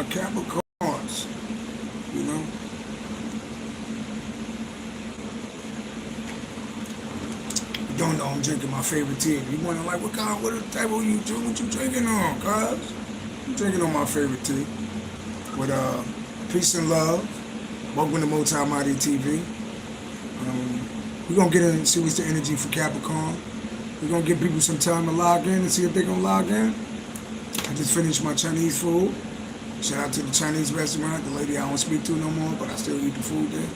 my Capricorns, you know. You don't know I'm drinking my favorite tea. You wonder like, what type of you drink? What you drinking on, cuz? I'm drinking on my favorite tea. With peace and love. Welcome to MultiMahdiTV. We're gonna get in and see what's the energy for Capricorn. We're gonna give people some time to log in and see if they're gonna log in. I just finished my Chinese food. Shout out to the Chinese restaurant, the lady I don't speak to no more, but I still eat the food there.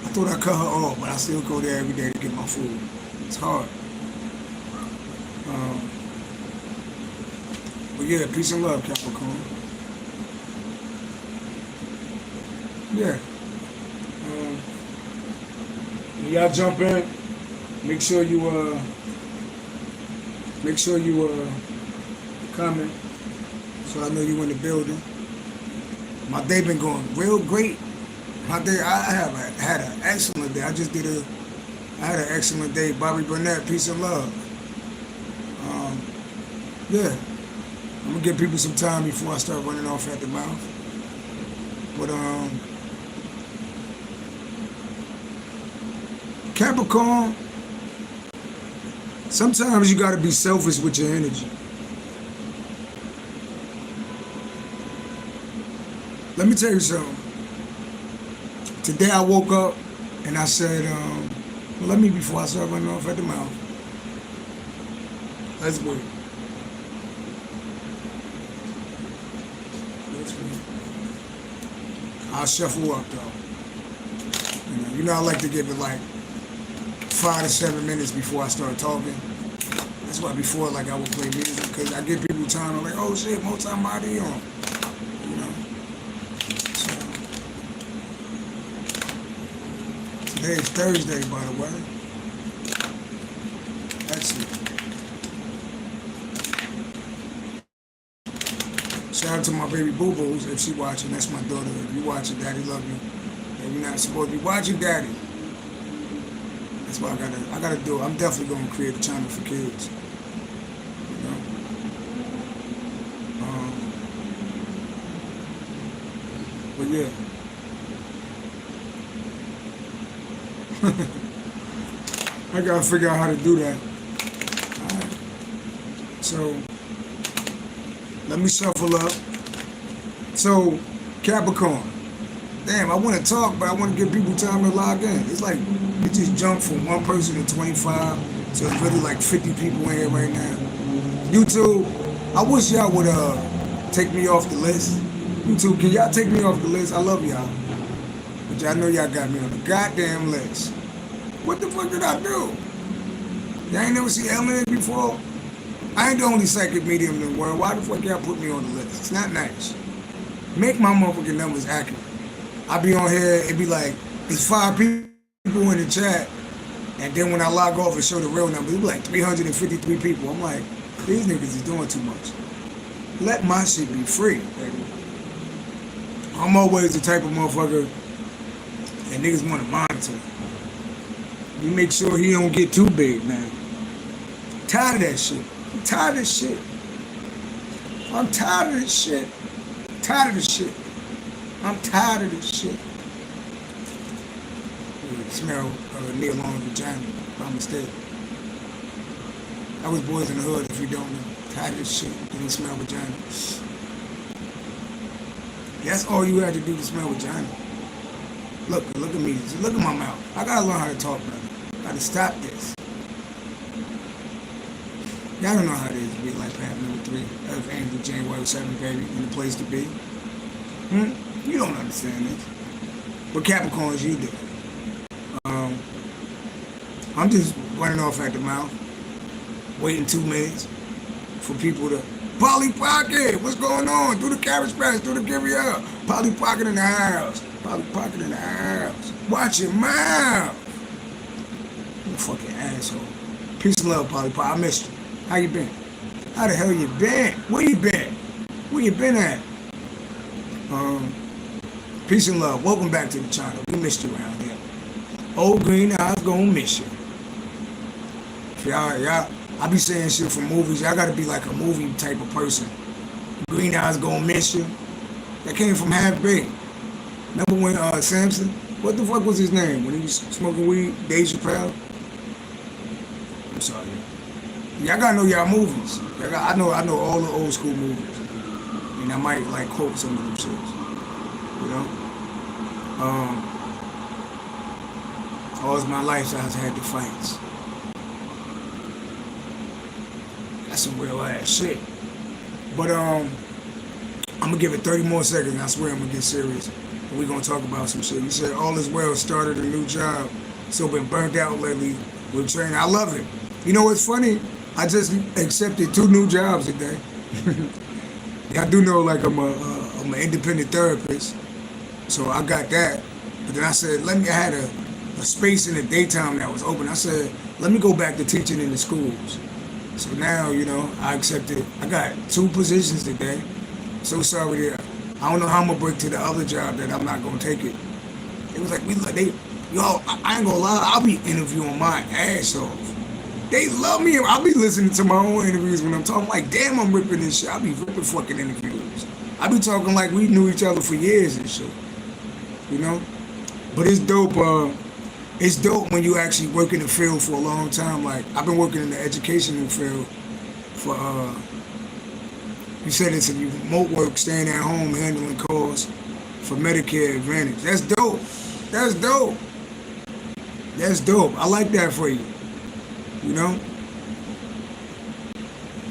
I thought I cut her off, but I still go there every day to get my food. It's hard. But yeah, peace and love, Capricorn. Yeah. When y'all jump in, make sure you comment, so I know you in the building. My day been going real great. My day, I had an excellent day. I had an excellent day. Bobby Burnett, peace and love. Yeah, I'm gonna give people some time before I start running off at the mouth. But Capricorn, sometimes you gotta be selfish with your energy. Let me tell you something. Today I woke up and I said, well, let me, before I start running off at the mouth, let's wait. I'll shuffle up though. You know I like to give it like 5 to 7 minutes before I start talking. That's why before, like, I would play music, because I give people time. I'm like, oh shit, MultiMahdiTV. You know. So today is Thursday, by the way. That's it. Shout out to my baby boo boos if she watching. That's my daughter. If you watching, daddy love you. If you're not supposed to be watching, daddy. That's what I gotta do. I'm definitely gonna create a channel for kids. You know? But yeah. I gotta figure out how to do that. Alright. So let me shuffle up. So, Capricorn. Damn, I want to talk, but I want to give people time to log in. It's like, it just jumped from one person to 25, so it's really like 50 people in here right now. YouTube, I wish y'all would take me off the list. YouTube, can y'all take me off the list? I love y'all. But y'all know y'all got me on the goddamn list. What the fuck did I do? Y'all ain't never seen Element before? I ain't the only psychic medium in the world. Why the fuck y'all put me on the list? It's not nice. Make my motherfucking numbers accurate. I be on here, it be like, it's 5 people in the chat, and then when I log off and show the real number, it be like 353 people. I'm like, these niggas is doing too much. Let my shit be free, baby. I'm always the type of motherfucker that niggas want to monitor. You make sure he don't get too big, man. I'm tired of that shit. I'm tired of this shit. I'm tired of this shit. I'm tired of this shit. I'm tired of this shit. Smell Neil on vagina by mistake. I was boys in the hood, if you don't know. Tired of this shit. Didn't smell vagina. That's all you had to do to smell vagina. Look at me. Look at my mouth. I gotta learn how to talk better. I gotta stop this. Y'all don't know how it is to be like path number 3 of Andrew January 7th, baby, in the place to be. You don't understand this. But Capricorns, you do. I'm just running off at the mouth, waiting 2 minutes for people to, Polly Pocket, what's going on? Do the carriage press, do the give it up. Polly Pocket in the house. Polly Pocket in the house. Watch your mouth. You fucking asshole. Peace and love, Polly Pocket. I missed you. How you been? How the hell you been? Where you been? Where you been at? Peace and love. Welcome back to the channel. We missed you around here. Old Green Eyes gonna miss you. Y'all, I be saying shit from movies. Y'all gotta be like a movie type of person. Green eyes gonna miss you. That came from Half Baked. Remember when Samson? What the fuck was his name when he was smoking weed? Dave Chappelle. I'm sorry. Y'all gotta know y'all movies. I know all the old school movies, and I might like quote some of them shits. You know. All my life I've had the fights. That's some real ass shit. But I'm gonna give it 30 more seconds. I swear I'm gonna get serious. And we're gonna talk about some shit. You said all is well. Started a new job, so been burnt out lately with training. I love it. You know what's funny? I just accepted 2 new jobs today. I do know like I'm an independent therapist, so I got that. But then I said, I had a space in the daytime that was open. I said, let me go back to teaching in the schools. So now, you know, I accepted. I got 2 positions today. So sorry that I don't know how I'm gonna break to the other job that I'm not gonna take it. It was like I ain't gonna lie, I'll be interviewing my ass off. They love me. I'll be listening to my own interviews when I'm talking. Like, damn, I'm ripping this shit. I'll be ripping fucking interviews. I be talking like we knew each other for years and shit. You know? But it's dope. It's dope when you actually work in the field for a long time. Like, I've been working in the educational field for, you said it's a remote work, staying at home, handling calls for Medicare Advantage. That's dope. That's dope. That's dope. I like that for you. You know?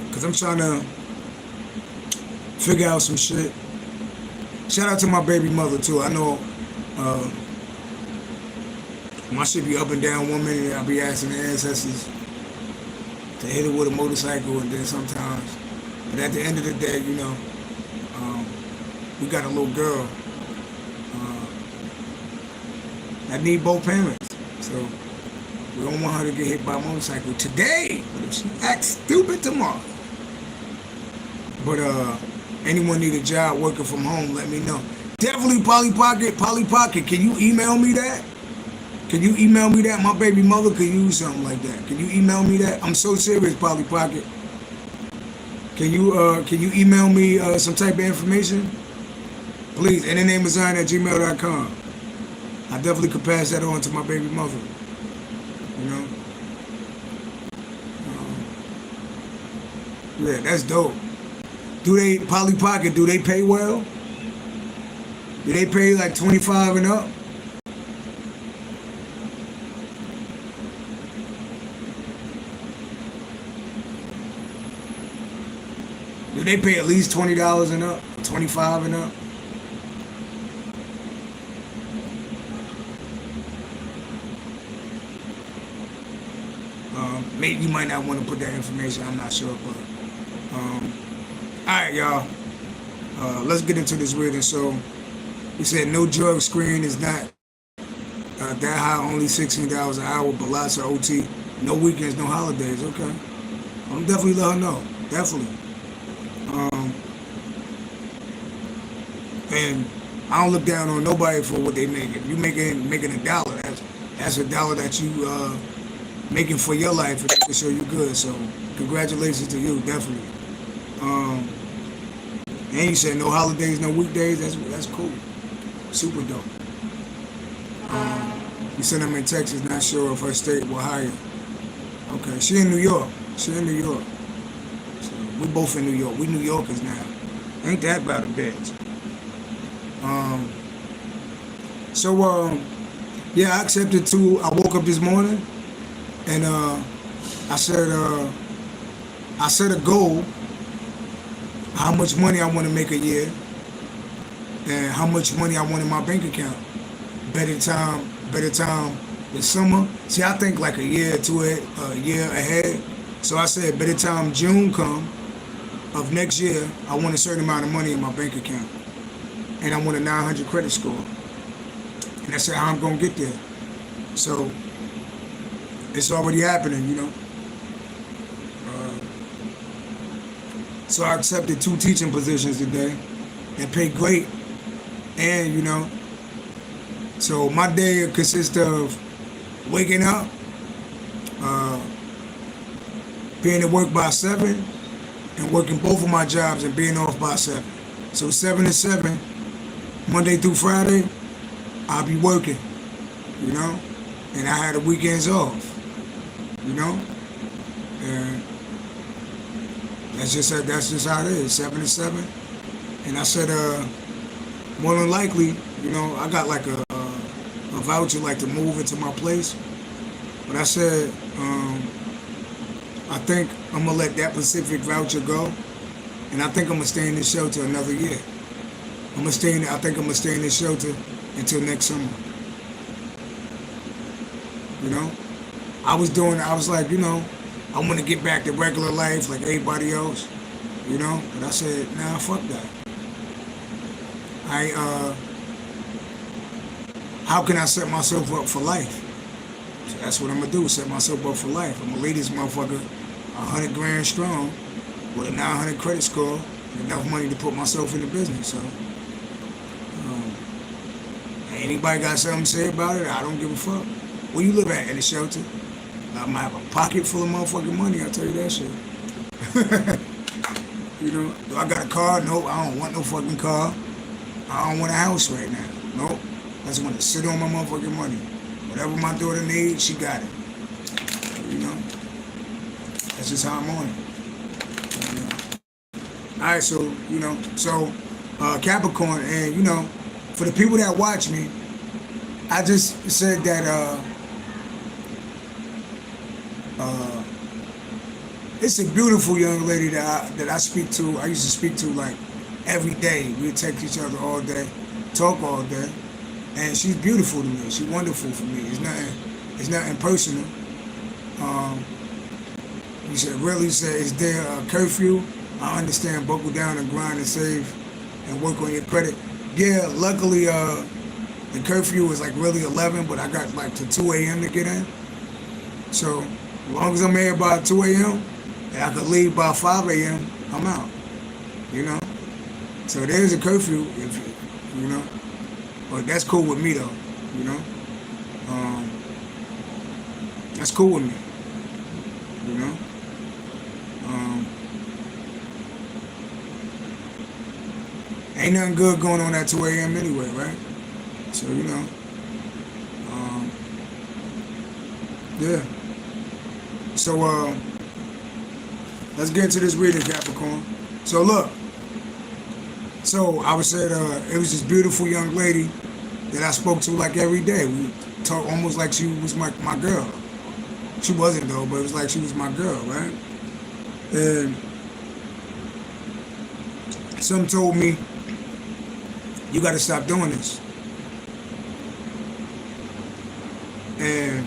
Because I'm trying to figure out some shit. Shout out to my baby mother, too. I know my shit be up and down. One minute I'll be asking the ancestors to hit it with a motorcycle, and then sometimes. But at the end of the day, you know, we got a little girl that need both parents. So we don't want her to get hit by a motorcycle today, but if she acts stupid tomorrow. But anyone need a job working from home, let me know. Definitely Polly Pocket. Can you email me that? Can you email me that? My baby mother could use something like that. Can you email me that? I'm so serious, Polly Pocket. Can you email me some type of information? Please, inthenameofzion@gmail.com. I definitely could pass that on to my baby mother. You know? Yeah, that's dope. Polly Pocket, do they pay well? Do they pay like 25 and up? Do they pay at least $20 and up? 25 and up? Maybe you might not want to put that information. I'm not sure, but alright, y'all. Let's get into this reading. So he said no drug screen is not that high, only $16 an hour, but lots of OT. No weekends, no holidays. Okay. I'm definitely let her know. Definitely. And I don't look down on nobody for what they make. If you making $1, that's $1 that you making for your life, and they can show you good. So congratulations to you, definitely. And you said no holidays, no weekdays. That's cool. Super dope. You said I'm in Texas, not sure if her state will hire. Okay, she in New York. So we both in New York. We New Yorkers now. Ain't that about a bitch? Yeah, I accepted too. I woke up this morning and I set a goal, how much money I want to make a year and how much money I want in my bank account. Better time this summer. See, I think like a year ahead. So I said, by the time June come of next year, I want a certain amount of money in my bank account. And I want a 900 credit score. And that's how I'm going to get there. So, it's already happening, you know. So I accepted 2 teaching positions today and pay great. And, you know, so my day consists of waking up, being at work by 7, and working both of my jobs and being off by 7. So 7 to 7, Monday through Friday, I'll be working, you know, and I had the weekends off, you know, and that's just how it is, 7 to 7. And I said, more than likely, you know, I got like a voucher like to move into my place, but I said, I think I'm gonna let that Pacific voucher go, and I think I'm gonna stay in this shelter another year. I think I'm gonna stay in this shelter until next summer. You know, I was like, you know, I want to get back to regular life like everybody else, you know, but I said, nah, fuck that. How can I set myself up for life? So that's what I'm gonna do, set myself up for life. I'm gonna leave this motherfucker 100 grand strong with a 900 credit score, enough money to put myself in the business. So, anybody got something to say about it? I don't give a fuck. Where you live at? In the shelter? I'm gonna have a pocket full of motherfucking money, I'll tell you that shit. You know, do I got a car? Nope, I don't want no fucking car. I don't want a house right now. Nope. I just want to sit on my motherfucking money. Whatever my daughter needs, she got it. You know? That's just how I'm on it. You know? Alright, so, you know, Capricorn, and, you know, for the people that watch me, I just said that, it's a beautiful young lady that I speak to. I used to speak to like every day. We'd text each other all day, talk all day, and she's beautiful to me. She's wonderful for me. It's nothing personal. He said, really? He said, is there a curfew? I understand. Buckle down and grind and save and work on your credit. Yeah, luckily the curfew was like really 11, but I got like to 2 a.m. to get in. So as long as I'm here by 2 a.m. and I could leave by 5 a.m., I'm out. You know? So there's a curfew, if you know. But that's cool with me though, you know? That's cool with me. You know? Ain't nothing good going on at 2 a.m. anyway, right? So, you know. Yeah. So, let's get into this reading, Capricorn. So, look. So, I was said, it was this beautiful young lady that I spoke to like every day. We talked almost like she was my girl. She wasn't though, but it was like she was my girl, right? And some told me, you got to stop doing this. And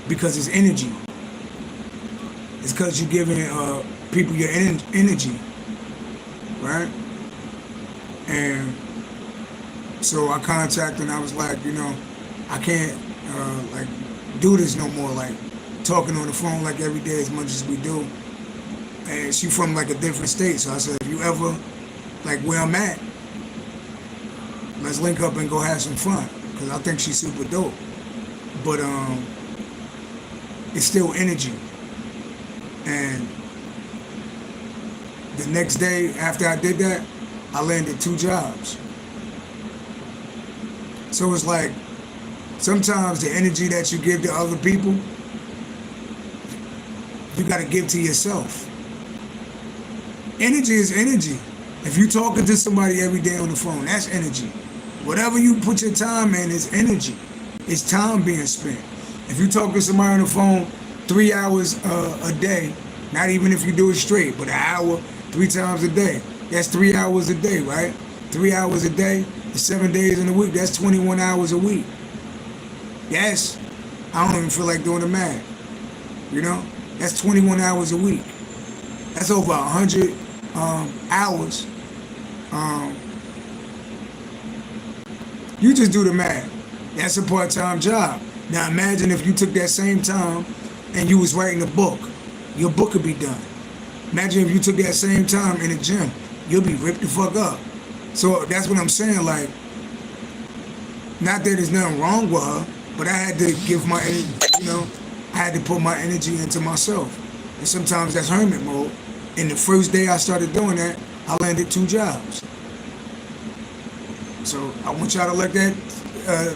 because it's energy. It's because you're giving people your energy, right? And so I contacted and I was like, you know, I can't like do this no more, like talking on the phone like every day as much as we do. And she from like a different state, so I said, if you ever like where I'm at, let's link up and go have some fun, because I think she's super dope. But it's still energy. And the next day after I did that, I landed 2 jobs. So it's like, sometimes the energy that you give to other people, you got to give to yourself. Energy is energy. If you're talking to somebody every day on the phone, that's energy. Whatever you put your time in is energy. It's time being spent. If you talk to somebody on the phone 3 hours a day, not even if you do it straight, but an hour, 3 times a day, that's 3 hours a day, right? 3 hours a day, 7 days in a week, that's 21 hours a week. Yes, I don't even feel like doing the math. You know, that's 21 hours a week. That's over 100 hours. You just do the math. That's a part-time job. Now imagine if you took that same time and you was writing a book. Your book could be done. Imagine if you took that same time in the gym. You'll be ripped the fuck up. So that's what I'm saying, like, not that there's nothing wrong with her, but I had to give my, you know, I had to put my energy into myself. And sometimes that's hermit mode. And the first day I started doing that, I landed 2 jobs. So I want y'all to let that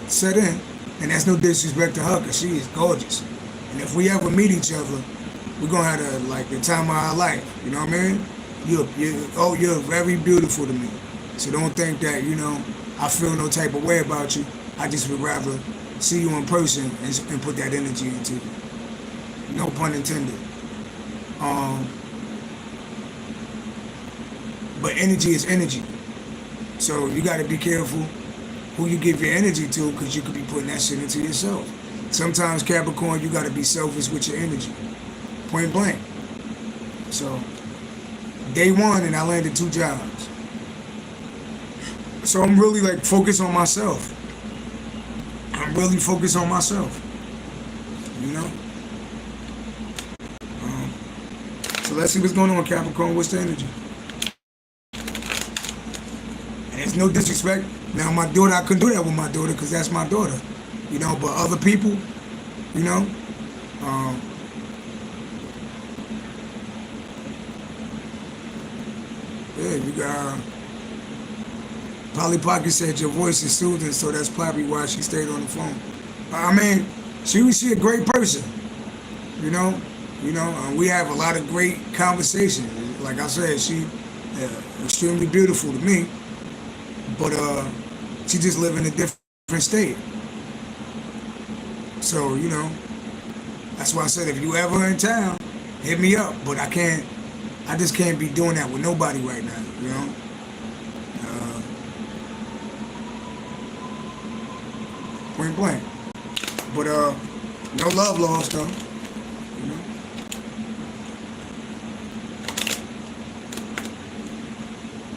set in. And that's no disrespect to her, because she is gorgeous. And if we ever meet each other, we're going to have the time of our life. You know what I mean? You're very beautiful to me. So don't think that, I feel no type of way about you. I just would rather see you in person and put that energy into you. No pun intended. But energy is energy. So you got to be careful who you give your energy to, because you could be putting that shit into yourself. Sometimes, Capricorn, you got to be selfish with your energy. Point blank. So, day 1 and I landed 2 jobs. So I'm really focused on myself. I'm really focused on myself. So let's see what's going on, Capricorn. What's the energy? And it's no disrespect. Now, my daughter, I couldn't do that with my daughter because that's my daughter. But other people, yeah, you got... Polly Pocket said your voice is soothing, so that's probably why she stayed on the phone. I mean, she a great person, we have a lot of great conversations. Like I said, she extremely beautiful to me, but she just live in a different state. So, that's why I said if you ever in town, hit me up. But I just can't be doing that with nobody right now, Point blank. But no love lost though.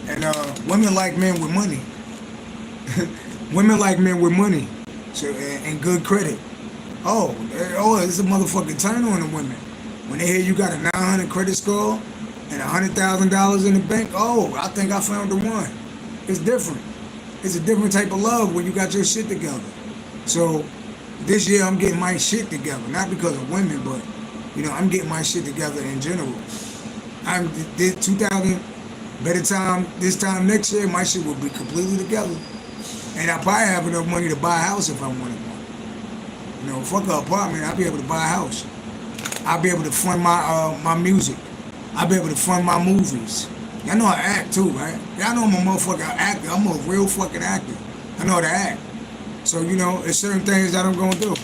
And women like men with money. Women like men with money. So and good credit. Oh, it's a motherfucking turn on the women. When they hear you got a 900 credit score and $100,000 in the bank, I think I found the one. It's different. It's a different type of love when you got your shit together. So this year I'm getting my shit together, not because of women, but I'm getting my shit together in general. I'm 2000. By the time this time next year, my shit will be completely together, and I probably have enough money to buy a house if I wanted one. Fuck an apartment. I'll be able to buy a house. I'll be able to fund my music. I'll be able to fund my movies. Y'all know I act too, right? Y'all know I'm a motherfucking actor. I'm a real fucking actor. I know how to act. So, there's certain things that I'm gonna do.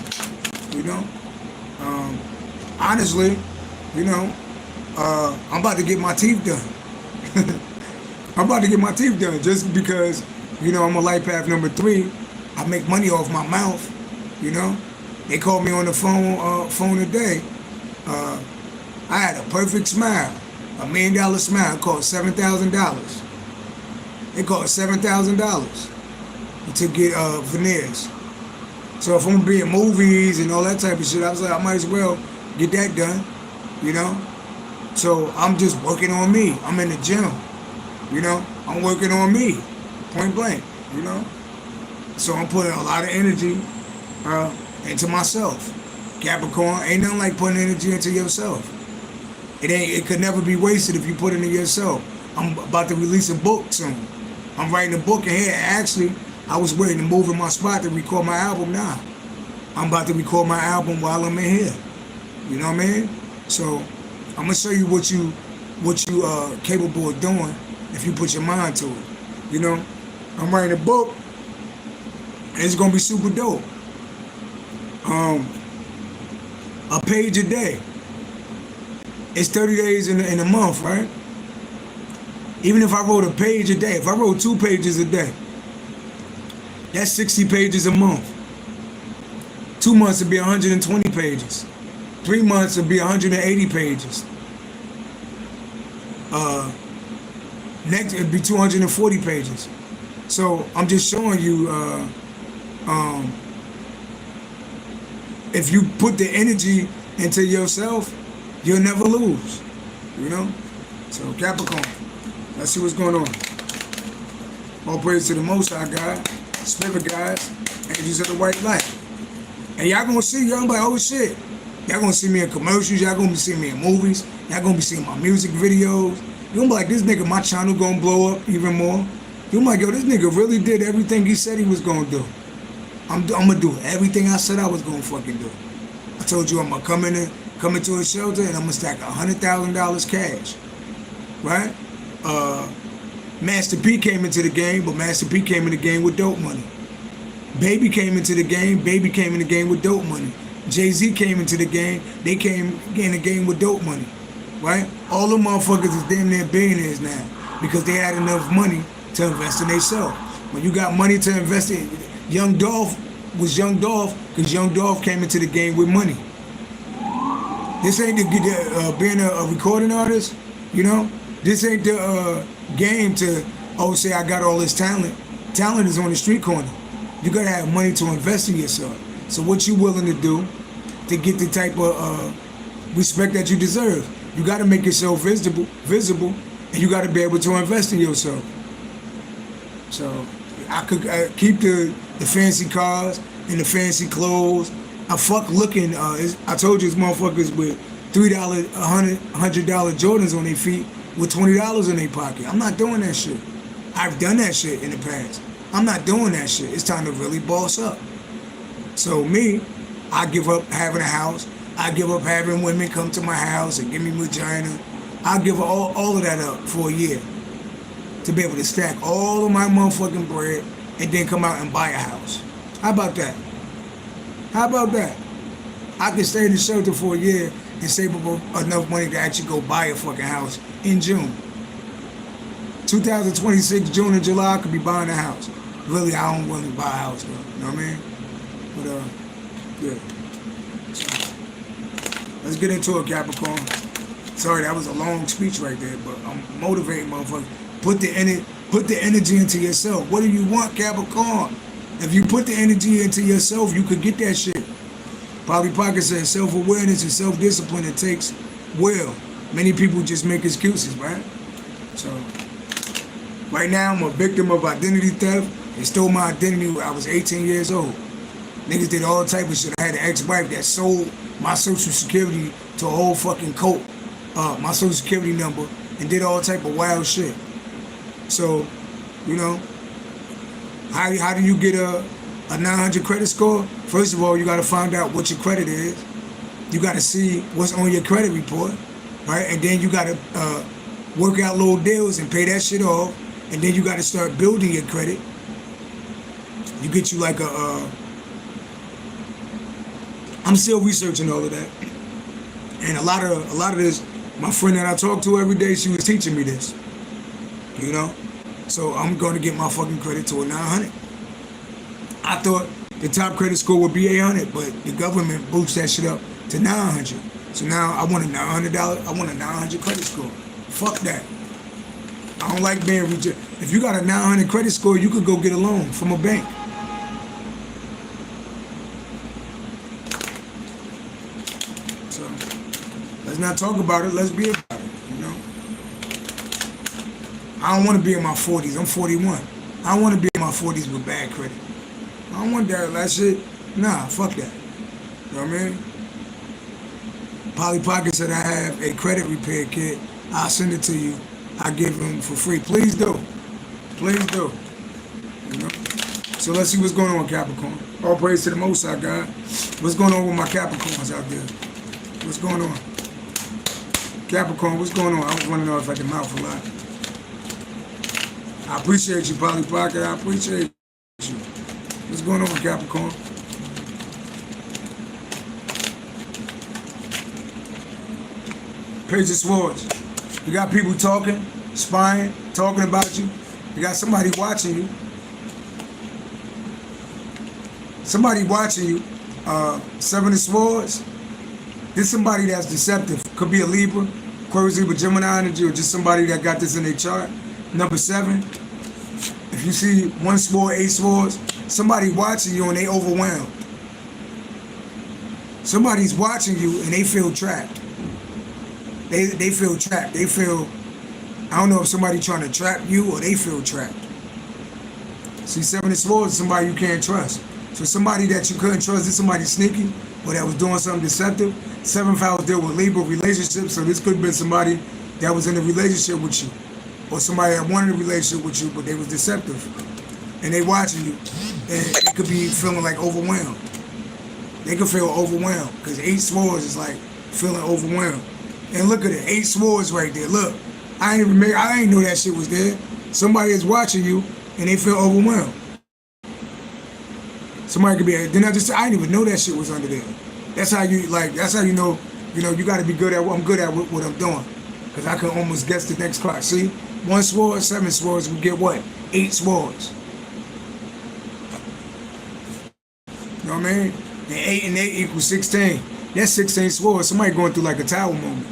Honestly, I'm about to get my teeth done. I'm about to get my teeth done just because, I'm a life path number 3. I make money off my mouth, They called me on the phone today. I had a perfect smile, $1 million smile. It cost $7,000. It cost $7,000 to get veneers. So if I'm gonna be in movies and all that type of shit, I was like, I might as well get that done, So I'm just working on me. I'm in the gym, I'm working on me, point blank, So I'm putting a lot of energy into myself. Capricorn, ain't nothing like putting energy into yourself. It could never be wasted if you put it into yourself. I'm about to release a book soon. I'm writing a book in here. Actually, I was waiting to move in my spot to record my album now. I'm about to record my album while I'm in here. You know what I mean? So I'm gonna show you what you capable of doing if you put your mind to it. I'm writing a book, and it's gonna be super dope. A page a day. It's 30 days in a month, right? Even if I wrote a page a day, if I wrote 2 pages a day, that's 60 pages a month. 2 months would be 120 pages. 3 months would be 180 pages. Next it'd be 240 pages. So I'm just showing you, if you put the energy into yourself, you'll never lose. So Capricorn, let's see what's going on. All praise to the Most High God. Spirit guys, angels of the white light. And y'all gonna see, y'all be like, oh shit, Y'all gonna see me in commercials. Y'all gonna be seeing me in movies. Y'all gonna be seeing my music videos. You gonna be like, this nigga, my channel gonna blow up even more. You gonna be like, yo, this nigga really did everything he said he was gonna do. I'm gonna do everything I said I was gonna fucking do. I told you I'm gonna come into a shelter and I'm gonna stack $100,000 cash, right? Master P came into the game, but Master P came in the game with dope money. Baby came into the game. Baby came in the game with dope money. Jay-Z came into the game. They came in the game with dope money, right? All them motherfuckers is damn near billionaires now because they had enough money to invest in themselves. When you got money to invest in, Young Dolph was Young Dolph because Young Dolph came into the game with money. This ain't being a recording artist, you know? This ain't the game to, say I got all this talent. Talent is on the street corner. You gotta have money to invest in yourself. So what you willing to do to get the type of respect that you deserve? You gotta make yourself visible, and you gotta be able to invest in yourself. So I could keep the fancy cars and the fancy clothes. I fuck looking. I told you, this motherfuckers with $3, $100 Jordans on their feet with $20 in their pocket. I'm not doing that shit. I've done that shit in the past. I'm not doing that shit. It's time to really boss up. So me, I give up having a house. I give up having women come to my house and give me vagina. I give all of that up for a year to be able to stack all of my motherfucking bread and then come out and buy a house. How about that? How about that? I can stay in the shelter for a year and save up enough money to actually go buy a fucking house in June. 2026, June and July, I could be buying a house. Really, I don't really buy a house though, you know what I mean? But, yeah. So, let's get into it, Capricorn. Sorry, that was a long speech right there, but I'm motivating motherfuckers. Put the energy into yourself. What do you want, Capricorn? If you put the energy into yourself, you could get that shit. Polly Pocket says self-awareness and self-discipline, it takes will. Many people just make excuses, right? So, right now I'm a victim of identity theft. They stole my identity when I was 18 years old. Niggas did all type of shit. I had an ex-wife that sold my social security to a whole fucking cult, my social security number, and did all type of wild shit. So, you know, how do you get a 900 credit score? First of all, you got to find out what your credit is. You got to see what's on your credit report, right? And then you got to work out little deals and pay that shit off. And then you got to start building your credit. You get you like I'm still researching all of that. And a lot of this, my friend that I talk to every day, she was teaching me this. You know? So I'm going to get my fucking credit to a 900. I thought the top credit score would be 800, but the government boosts that shit up to 900. So now I want a $900. I want a 900 credit score. Fuck that. I don't like being rejected. If you got a 900 credit score, you could go get a loan from a bank. So let's not talk about it. Let's be about it. You know. I don't want to be in my 40s. I'm 41. I don't want to be in my 40s with bad credit. I don't want that shit. Nah, fuck that. You know what I mean? Polly Pocket said I have a credit repair kit. I'll send it to you. I give them for free. Please do. Please do. You know? So let's see what's going on, Capricorn. All praise to the Most High God. What's going on with my Capricorns out there? What's going on? Capricorn, what's going on? I was want to know if I can mouth a lot. I appreciate you, Polly Pocket. I appreciate you. What's going on, Capricorn? Page of Swords. You got people talking, spying, talking about you. You got somebody watching you. Somebody watching you. Seven of Swords. This is somebody that's deceptive. Could be a Libra, Aquarius, Libra, Gemini energy, or just somebody that got this in their chart. Number 7. If you see 1 sword, 8 swords, somebody watching you and they overwhelmed. Somebody's watching you and they feel trapped. They feel trapped. They feel, I don't know if somebody trying to trap you or they feel trapped. See, 7 of Swords is somebody you can't trust. So somebody that you couldn't trust is somebody sneaky. or that was doing something deceptive. 7th house deal with Libra relationships, so this could have been somebody that was in a relationship with you, or somebody that wanted a relationship with you, but they was deceptive, and they watching you, and they could be feeling like overwhelmed. They could feel overwhelmed, because 8 swords is like feeling overwhelmed. And look at it, 8 swords right there. Look, I ain't know that shit was there. Somebody is watching you, and they feel overwhelmed. Somebody could be. Then I didn't even know that shit was under there. That's how you know. You got to be good at what I'm good at what I'm doing, because I can almost guess the next card. See, 1 sword, 7 swords. We get what? 8 swords. You know what I mean? And 8 and 8 equals 16. That's 16 swords. Somebody going through like a tower moment.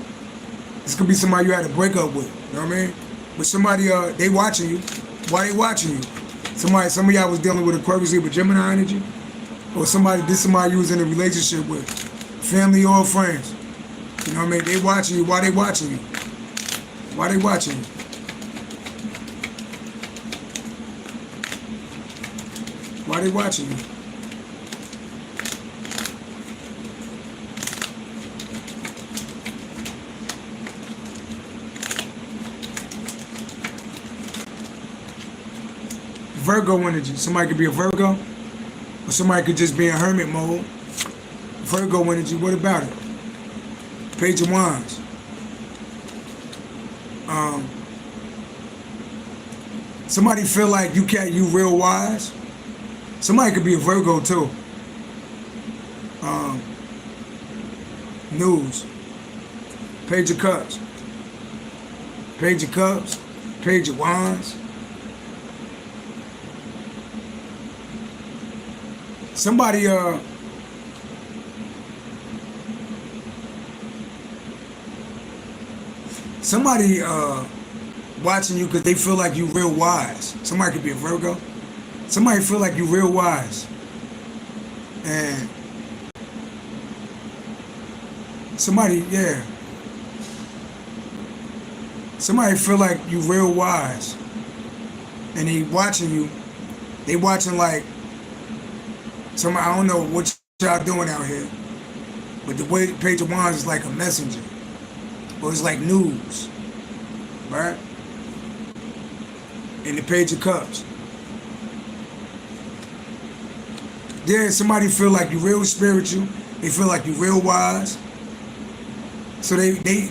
This could be somebody you had to break up with. You know what I mean? But somebody, they watching you. Why they watching you? Some of y'all was dealing with Aquarius, Libra, Gemini energy, or somebody you was in a relationship with, family or friends. You know what I mean? They watching you. Why they watching you? Why they watching you? Why they watching you? Virgo energy. Somebody could be a Virgo, or somebody could just be in hermit mode. Virgo energy, what about it? Page of Wands. Somebody feel like you real wise. Somebody could be a Virgo too. News. Page of Cups. Page of Cups. Page of Wands. Somebody watching you because they feel like you real wise. Somebody could be a Virgo. Somebody feel like you real wise. And somebody feel like you real wise. And they watching you. They watching like I don't know what y'all doing out here, but the way Page of Wands is like a messenger, or it's like news, right? And the Page of Cups. Yeah, somebody feel like you real spiritual. They feel like you real wise. So they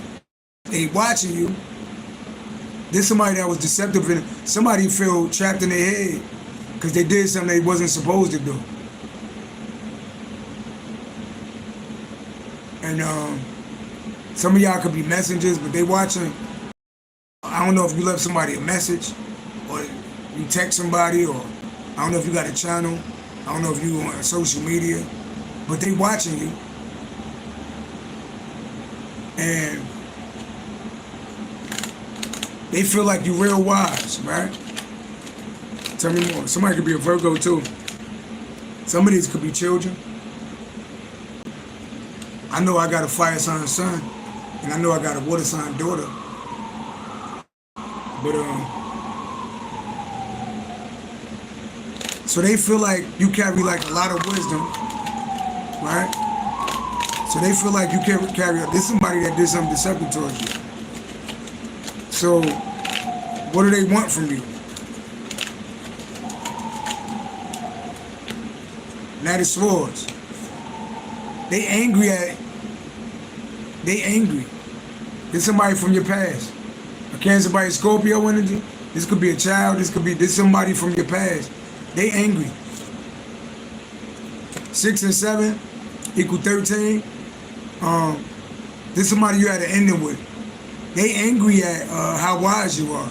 watching you. There's somebody that was deceptive, and somebody feel trapped in their head because they did something they wasn't supposed to do. And some of y'all could be messengers, but they watching. I don't know if you left somebody a message, or you text somebody, or I don't know if you got a channel. I don't know if you on social media, but they watching you. And they feel like you real wise, right? Tell me more. Somebody could be a Virgo too. Some of these could be children. I know I got a fire sign son, and I know I got a water sign daughter. But so they feel like you carry like a lot of wisdom, right? So they feel like you carry. This somebody that did something deceptive towards you. So what do they want from you? Knight of Swords. They angry. This somebody from your past. A Cancer by Scorpio energy. This could be a child. This somebody from your past. They angry. 6 and 7 equal 13. This somebody you had to end it with. They angry at how wise you are.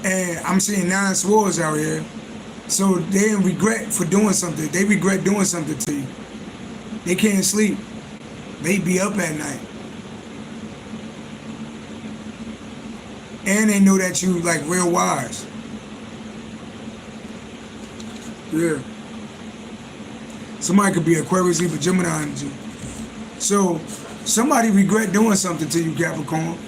And I'm seeing 9 swords out here. So they regret for doing something. They regret doing something to you. They can't sleep. They be up at night. And they know that you like real wise. Yeah. Somebody could be Aquarius, Libra, Gemini energy. So somebody regret doing something to you, Capricorn.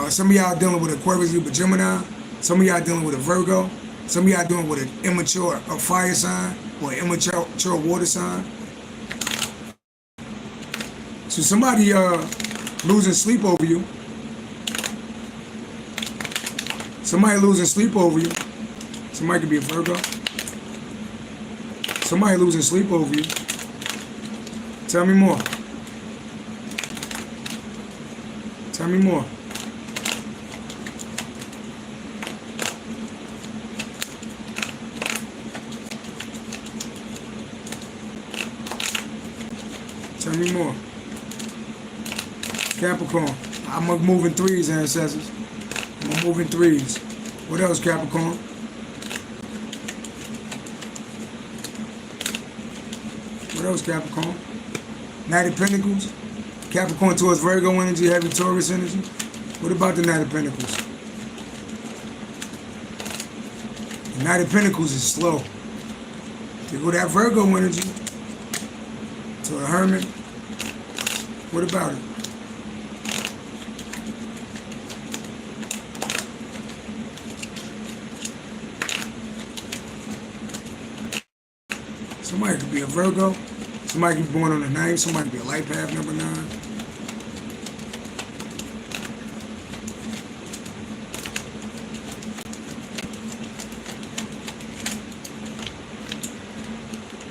Some of y'all dealing with Aquarius, Libra, Gemini. Some of y'all dealing with a Virgo. Some of y'all doing with an immature a fire sign or immature water sign. So somebody losing sleep over you. Somebody losing sleep over you. Somebody could be a Virgo. Somebody losing sleep over you. Tell me more. Tell me more. Tell me more. Capricorn. I'm moving threes, ancestors. I'm moving threes. What else, Capricorn? What else, Capricorn? Knight of Pentacles. Capricorn towards Virgo energy, heavy Taurus energy. What about the Knight of Pentacles? The Knight of Pentacles is slow. They go that Virgo energy to a Hermit. What about it? Somebody could be a Virgo. Somebody could be born on the 9th. Somebody could be a life path number 9.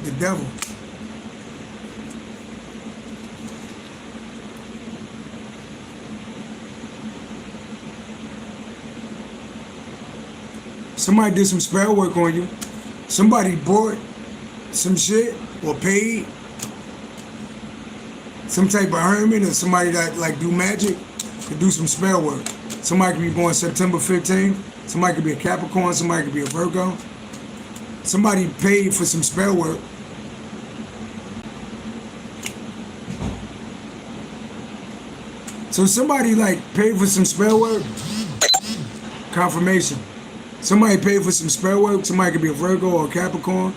The devil. Somebody did some spell work on you. Somebody bought some shit or paid some type of hermit or somebody that like do magic to do some spell work. Somebody could be born September 15th. Somebody could be a Capricorn. Somebody could be a Virgo. Somebody paid for some spell work. So somebody like paid for some spell work. Confirmation. Somebody paid for some spell work. Somebody could be a Virgo or a Capricorn.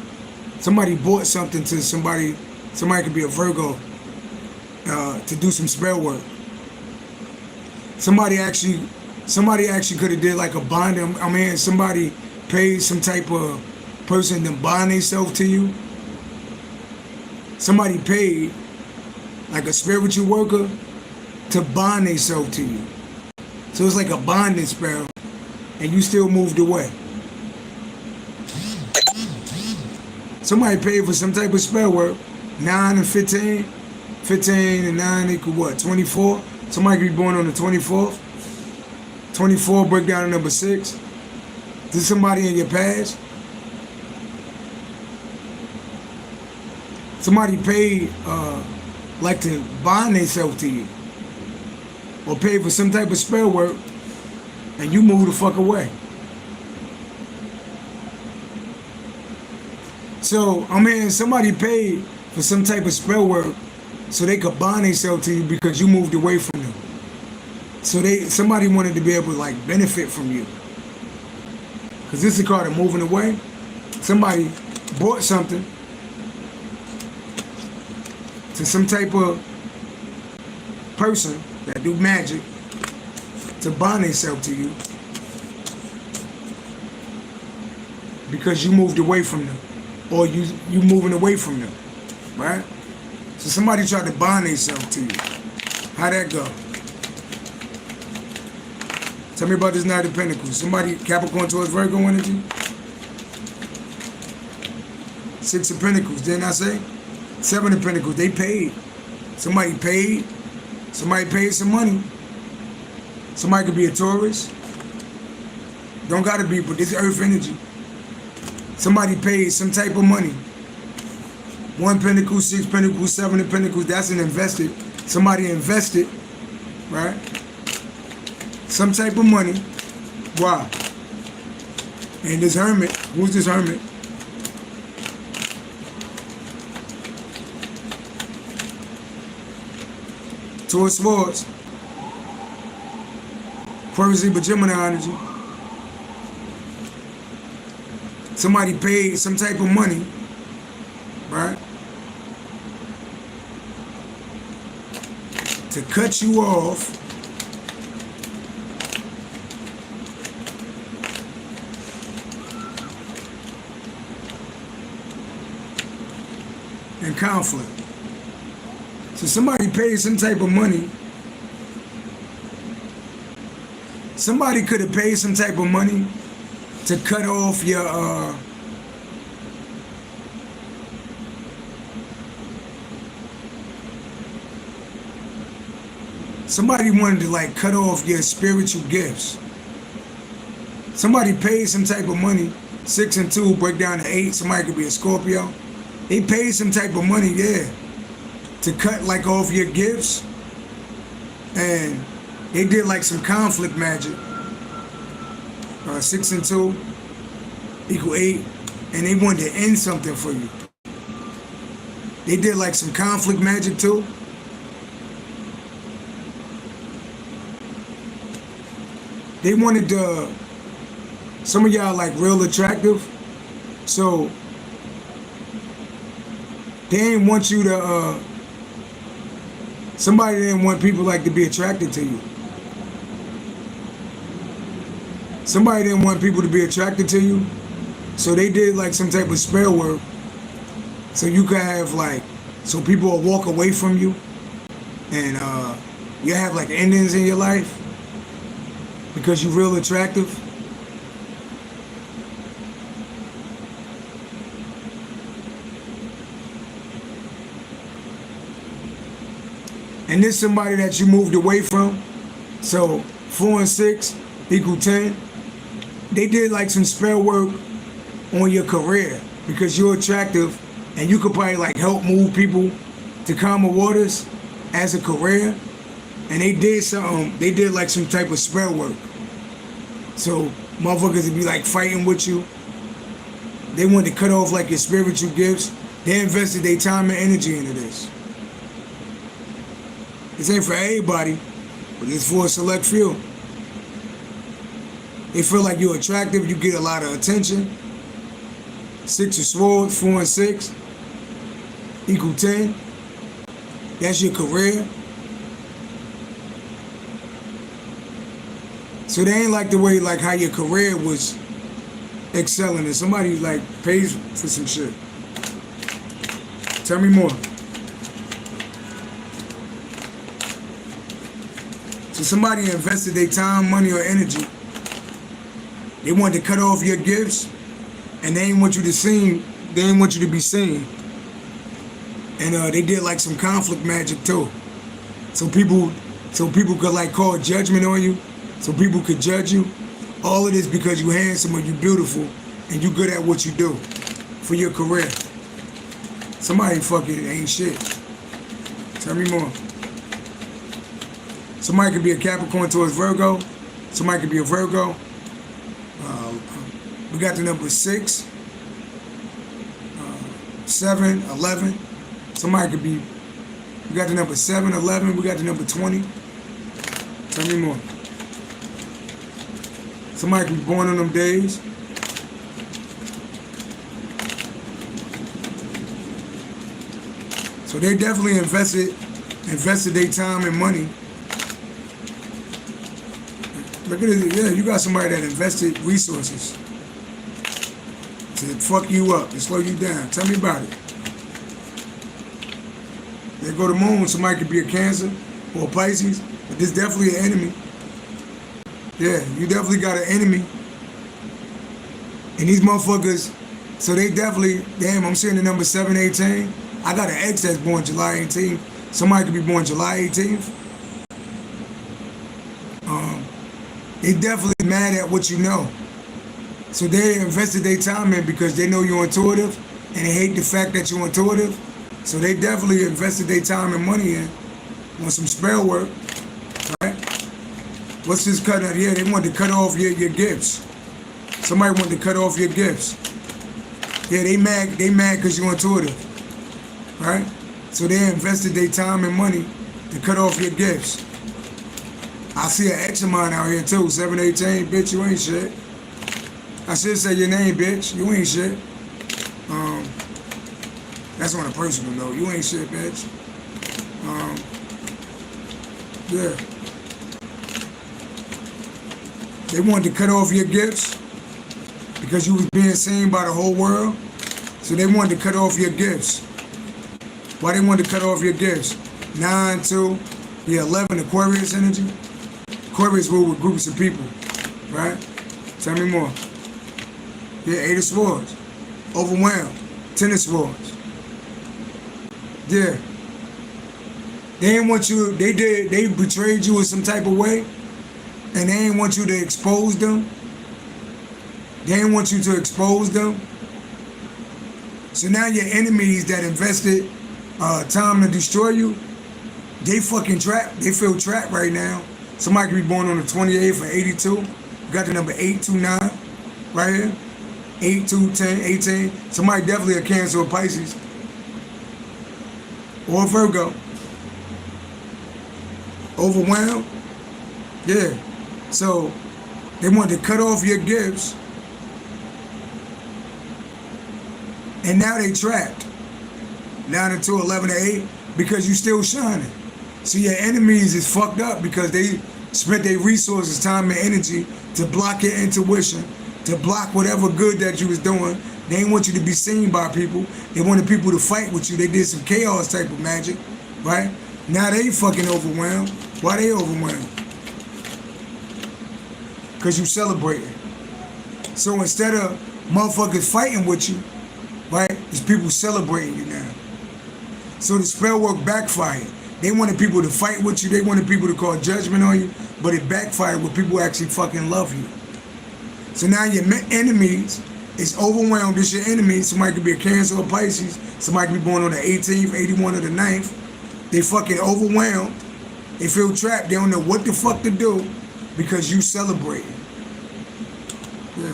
Somebody bought something to somebody. Somebody could be a Virgo to do some spell work. Somebody actually could have did like a bond. I mean, somebody paid some type of person to bond themselves to you. Somebody paid like a spiritual worker to bond themselves to you. So it's like a bonding spell, and you still moved away. Somebody paid for some type of spell work. 9 and 15. 15 and 9 equal what? 24? Somebody could be born on the 24th. 24 break down to number 6. Did somebody in your past? Somebody paid like to bond themselves to you. Or paid for some type of spell work, and you moved the fuck away. So, I mean, somebody paid for some type of spell work so they could bond themselves to you because you moved away from them. So somebody wanted to be able to like benefit from you. Because this is called a moving away. Somebody bought something to some type of person that do magic to bond themselves to you because you moved away from them. Or you moving away from them, right? So somebody tried to bond themselves to you. How'd that go? Tell me about this Knight of Pentacles. Somebody, Capricorn towards Virgo energy. 6 of Pentacles, didn't I say? 7 of Pentacles, they paid. Somebody paid. Somebody paid some money. Somebody could be a Taurus. Don't gotta be, but this is Earth energy. Somebody paid some type of money. 1 Pentacle, 6 Pentacles, 7 of Pentacles, that's an invested. Somebody invested, right? Some type of money. Why? And this Hermit, who's this Hermit? Two of Swords. Aquarius, Libra, Gemini energy. Somebody paid some type of money, right, to cut you off conflict. So somebody paid some type of money. Somebody could have paid some type of money to cut off your somebody wanted to like cut off your spiritual gifts. Somebody paid some type of money. 6 and 2 break down to 8. Somebody could be a Scorpio. They paid some type of money, yeah, to cut like off your gifts. And they did like some conflict magic. 6 and 2 equal 8. And they wanted to end something for you. They did like some conflict magic too. They wanted to, some of y'all like real attractive, so they didn't want you to, somebody didn't want people like to be attracted to you. Somebody didn't want people to be attracted to you, so they did like some type of spell work, so you could have like, so people will walk away from you, and you have like endings in your life, because you're real attractive. And this somebody that you moved away from. So 4 and 6 equal 10. They did like some spell work on your career because you're attractive and you could probably like help move people to calmer waters as a career. And they did something, they did like some type of spell work. So motherfuckers would be like fighting with you. They wanted to cut off like your spiritual gifts. They invested their time and energy into this. This ain't for everybody, but it's for a select few. They feel like you're attractive, you get a lot of attention. 6 of Swords, 4 and 6 equal 10. That's your career. So they ain't like the way like how your career was excelling and somebody like pays for some shit. Tell me more. So somebody invested their time, money, or energy. They wanted to cut off your gifts, and they didn't want you to sing. They didn't want you to be seen. And they did like some conflict magic too. So people could like call judgment on you. So people could judge you. All of this because you handsome or you beautiful, and you good at what you do for your career. Somebody fucking ain't shit. Tell me more. Somebody could be a Capricorn towards Virgo. Somebody could be a Virgo. We got the number 6, 7, 11. Somebody could be, we got the number 7, 11. We got the number 20. Tell me more. Somebody could be born on them days. So they definitely invested their time and money. Look at it, yeah, you got somebody that invested resources to fuck you up, to slow you down. Tell me about it. They go to the moon, somebody could be a Cancer or a Pisces, but there's definitely an enemy. Yeah, you definitely got an enemy. And these motherfuckers, so they definitely, damn, I'm seeing the number 718. I got an ex that's born July 18th. Somebody could be born July 18th. They definitely mad at what you know. So they invested their time in because they know you're intuitive and they hate the fact that you're intuitive. So they definitely invested their time and money in on some spell work. Right? What's this cut out here? They wanted to cut off your gifts. Somebody wanted to cut off your gifts. Yeah, they mad because you're intuitive. Right? So they invested their time and money to cut off your gifts. I see an ex of mine out here too, 718, bitch, you ain't shit. I should say your name, bitch, you ain't shit. That's on a personal note, you ain't shit, bitch. Yeah. They wanted to cut off your gifts because you was being seen by the whole world. So they wanted to cut off your gifts. Why they wanted to cut off your gifts? 9, 2, yeah, 11, Aquarius energy. Aquarius rule with groups of people, right? Tell me more. Yeah, 8 of Swords. Overwhelmed. 10 of Swords. Yeah. They didn't want you, they betrayed you in some type of way, and they didn't want you to expose them. They didn't want you to expose them. So now your enemies that invested time to destroy you, they fucking trapped. They feel trapped right now. Somebody could be born on the 28th or 82. You got the number 829 right here. 8, 2, 10, 18. Somebody definitely a Cancer or Pisces. Or a Virgo. Overwhelmed? Yeah. So they wanted to cut off your gifts. And now they trapped. 9 and 2, 11 and 8, because you still shining. So your enemies is fucked up because they spent their resources, time, and energy to block your intuition, to block whatever good that you was doing. They didn't want you to be seen by people. They wanted people to fight with you. They did some chaos type of magic, right? Now they fucking overwhelmed. Why they overwhelmed? Because you celebrating. So instead of motherfuckers fighting with you, right, it's people celebrating you now. So the spell work backfired. They wanted people to fight with you. They wanted people to call judgment on you, but it backfired with people who actually fucking love you. So now your enemies is overwhelmed. This your enemy. Somebody could be a Cancer or Pisces. Somebody could be born on the 18th, 81, or the 9th. They fucking overwhelmed. They feel trapped. They don't know what the fuck to do because you celebrating. Yeah.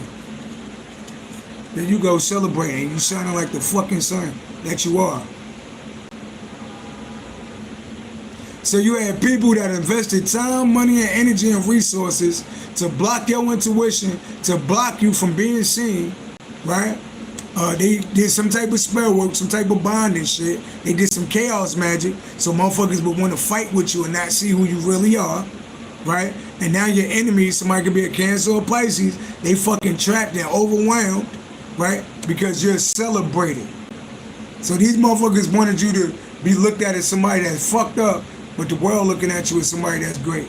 There you go, celebrating. You shining like the fucking sun that you are. So you had people that invested time, money, and energy and resources to block your intuition, to block you from being seen, right? They did some type of spell work, some type of bonding shit. They did some chaos magic, so motherfuckers would want to fight with you and not see who you really are, right? And now your enemies, somebody could be a Cancer or Pisces, they fucking trapped and overwhelmed, right? Because you're celebrating. So these motherfuckers wanted you to be looked at as somebody that's fucked up, but the world looking at you as somebody that's great.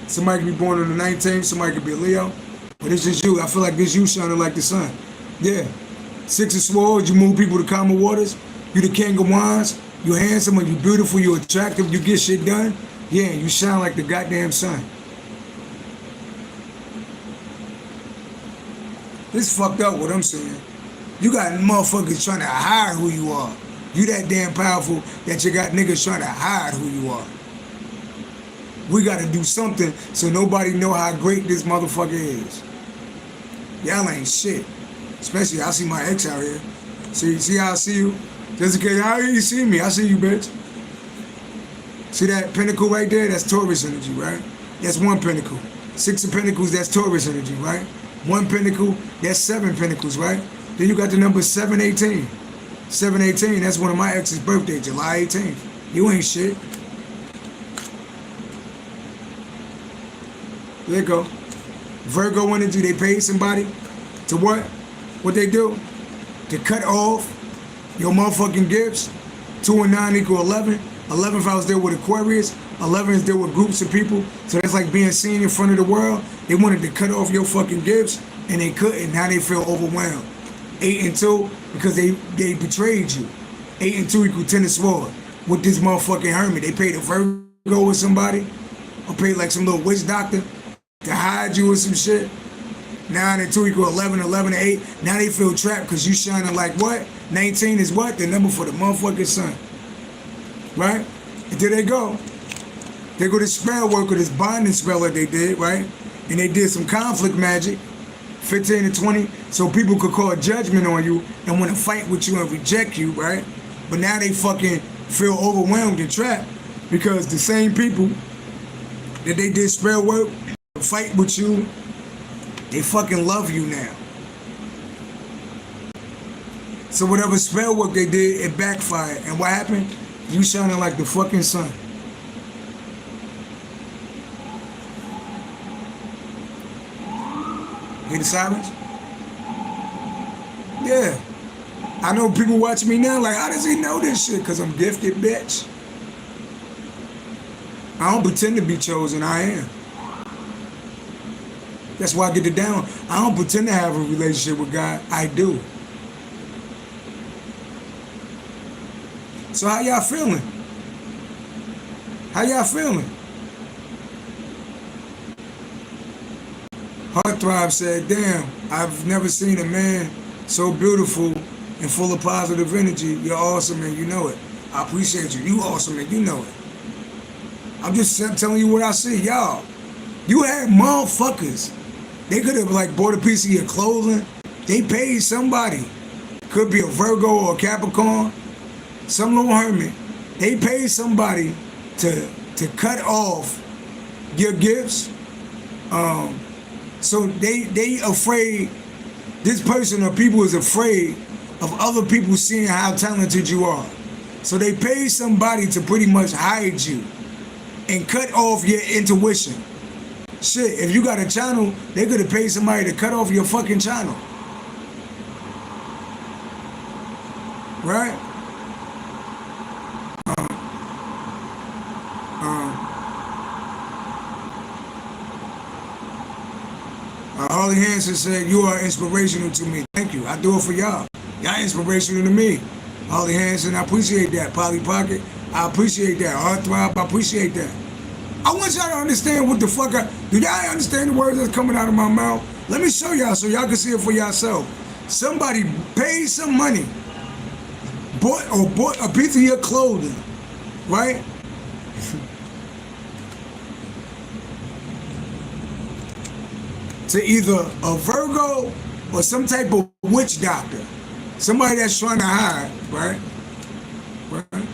Somebody could be born on the 19th, somebody could be a Leo, but it's just you. I feel like this you shining like the sun. Yeah. 6 of Swords, you move people to calmer waters. You the King of Wands. You handsome, you beautiful, you attractive, you get shit done. Yeah, you shine like the goddamn sun. This fucked up what I'm saying. You got motherfuckers trying to hide who you are. You that damn powerful that you got niggas trying to hide who you are. We got to do something so nobody know how great this motherfucker is. Y'all ain't shit. Especially, I see my ex out here. See how I see you? Just in case, how you see me? I see you, bitch. See that pentacle right there? That's Taurus energy, right? That's one pentacle. 6 of Pentacles, that's Taurus energy, right? One pentacle, that's 7 pentacles, right? Then you got the number 718. 718, that's one of my ex's birthday, July 18th. You ain't shit. There you go. Virgo energy, they paid somebody to what? What they do? To cut off your motherfucking gifts. 2 and 9 equal 11. 11 if I was there with Aquarius. 11 is there with groups of people. So that's like being seen in front of the world. They wanted to cut off your fucking gifts and they couldn't. Now they feel overwhelmed. 8 and 2 because they betrayed you. 8 and 2 equal 10 of Swords. With this motherfucking hermit. They paid a Virgo with somebody. Or paid like some little witch doctor to hide you with some shit. 9 and 2 equal 11, 11 and 8. Now they feel trapped because you shining like what? 19 is what? The number for the motherfucking sun. Right? And there they go. They go to spell work with this bonding spell that they did, right? And they did some conflict magic. 15 and 20, so people could call judgment on you and want to fight with you and reject you, right? But now they fucking feel overwhelmed and trapped because the same people that they did spell work, fight with you, they fucking love you now. So whatever spell work they did, it backfired. And what happened? You shining like the fucking sun. Hear the sirens? Yeah. I know people watching me now like, how does he know this shit? Because I'm gifted, bitch. I don't pretend to be chosen, I am. That's why I get it down. I don't pretend to have a relationship with God, I do. So how y'all feeling? How y'all feeling? Heartthrob said, damn, I've never seen a man so beautiful and full of positive energy. You're awesome and you know it. I appreciate you. You awesome and you know it. I'm just telling you what I see. Y'all, you had motherfuckers. They could have like bought a piece of your clothing. They paid somebody. Could be a Virgo or a Capricorn. Some little hermit. They paid somebody to cut off your gifts. So they afraid, this person or people is afraid of other people seeing how talented you are. So they pay somebody to pretty much hide you and cut off your intuition. Shit, if you got a channel, they could have paid somebody to cut off your fucking channel. Right? Harley Hansen said, you are inspirational to me. Thank you. I do it for y'all. Y'all inspirational to me. Harley Hansen, I appreciate that. Polly Pocket, I appreciate that. Heartthrob, I appreciate that. I want y'all to understand what the fuck do y'all understand the words that's coming out of my mouth? Let me show y'all so y'all can see it for yourself. Somebody paid some money, bought a piece of your clothing, right? To either a Virgo or some type of witch doctor. Somebody that's trying to hide, right? Right?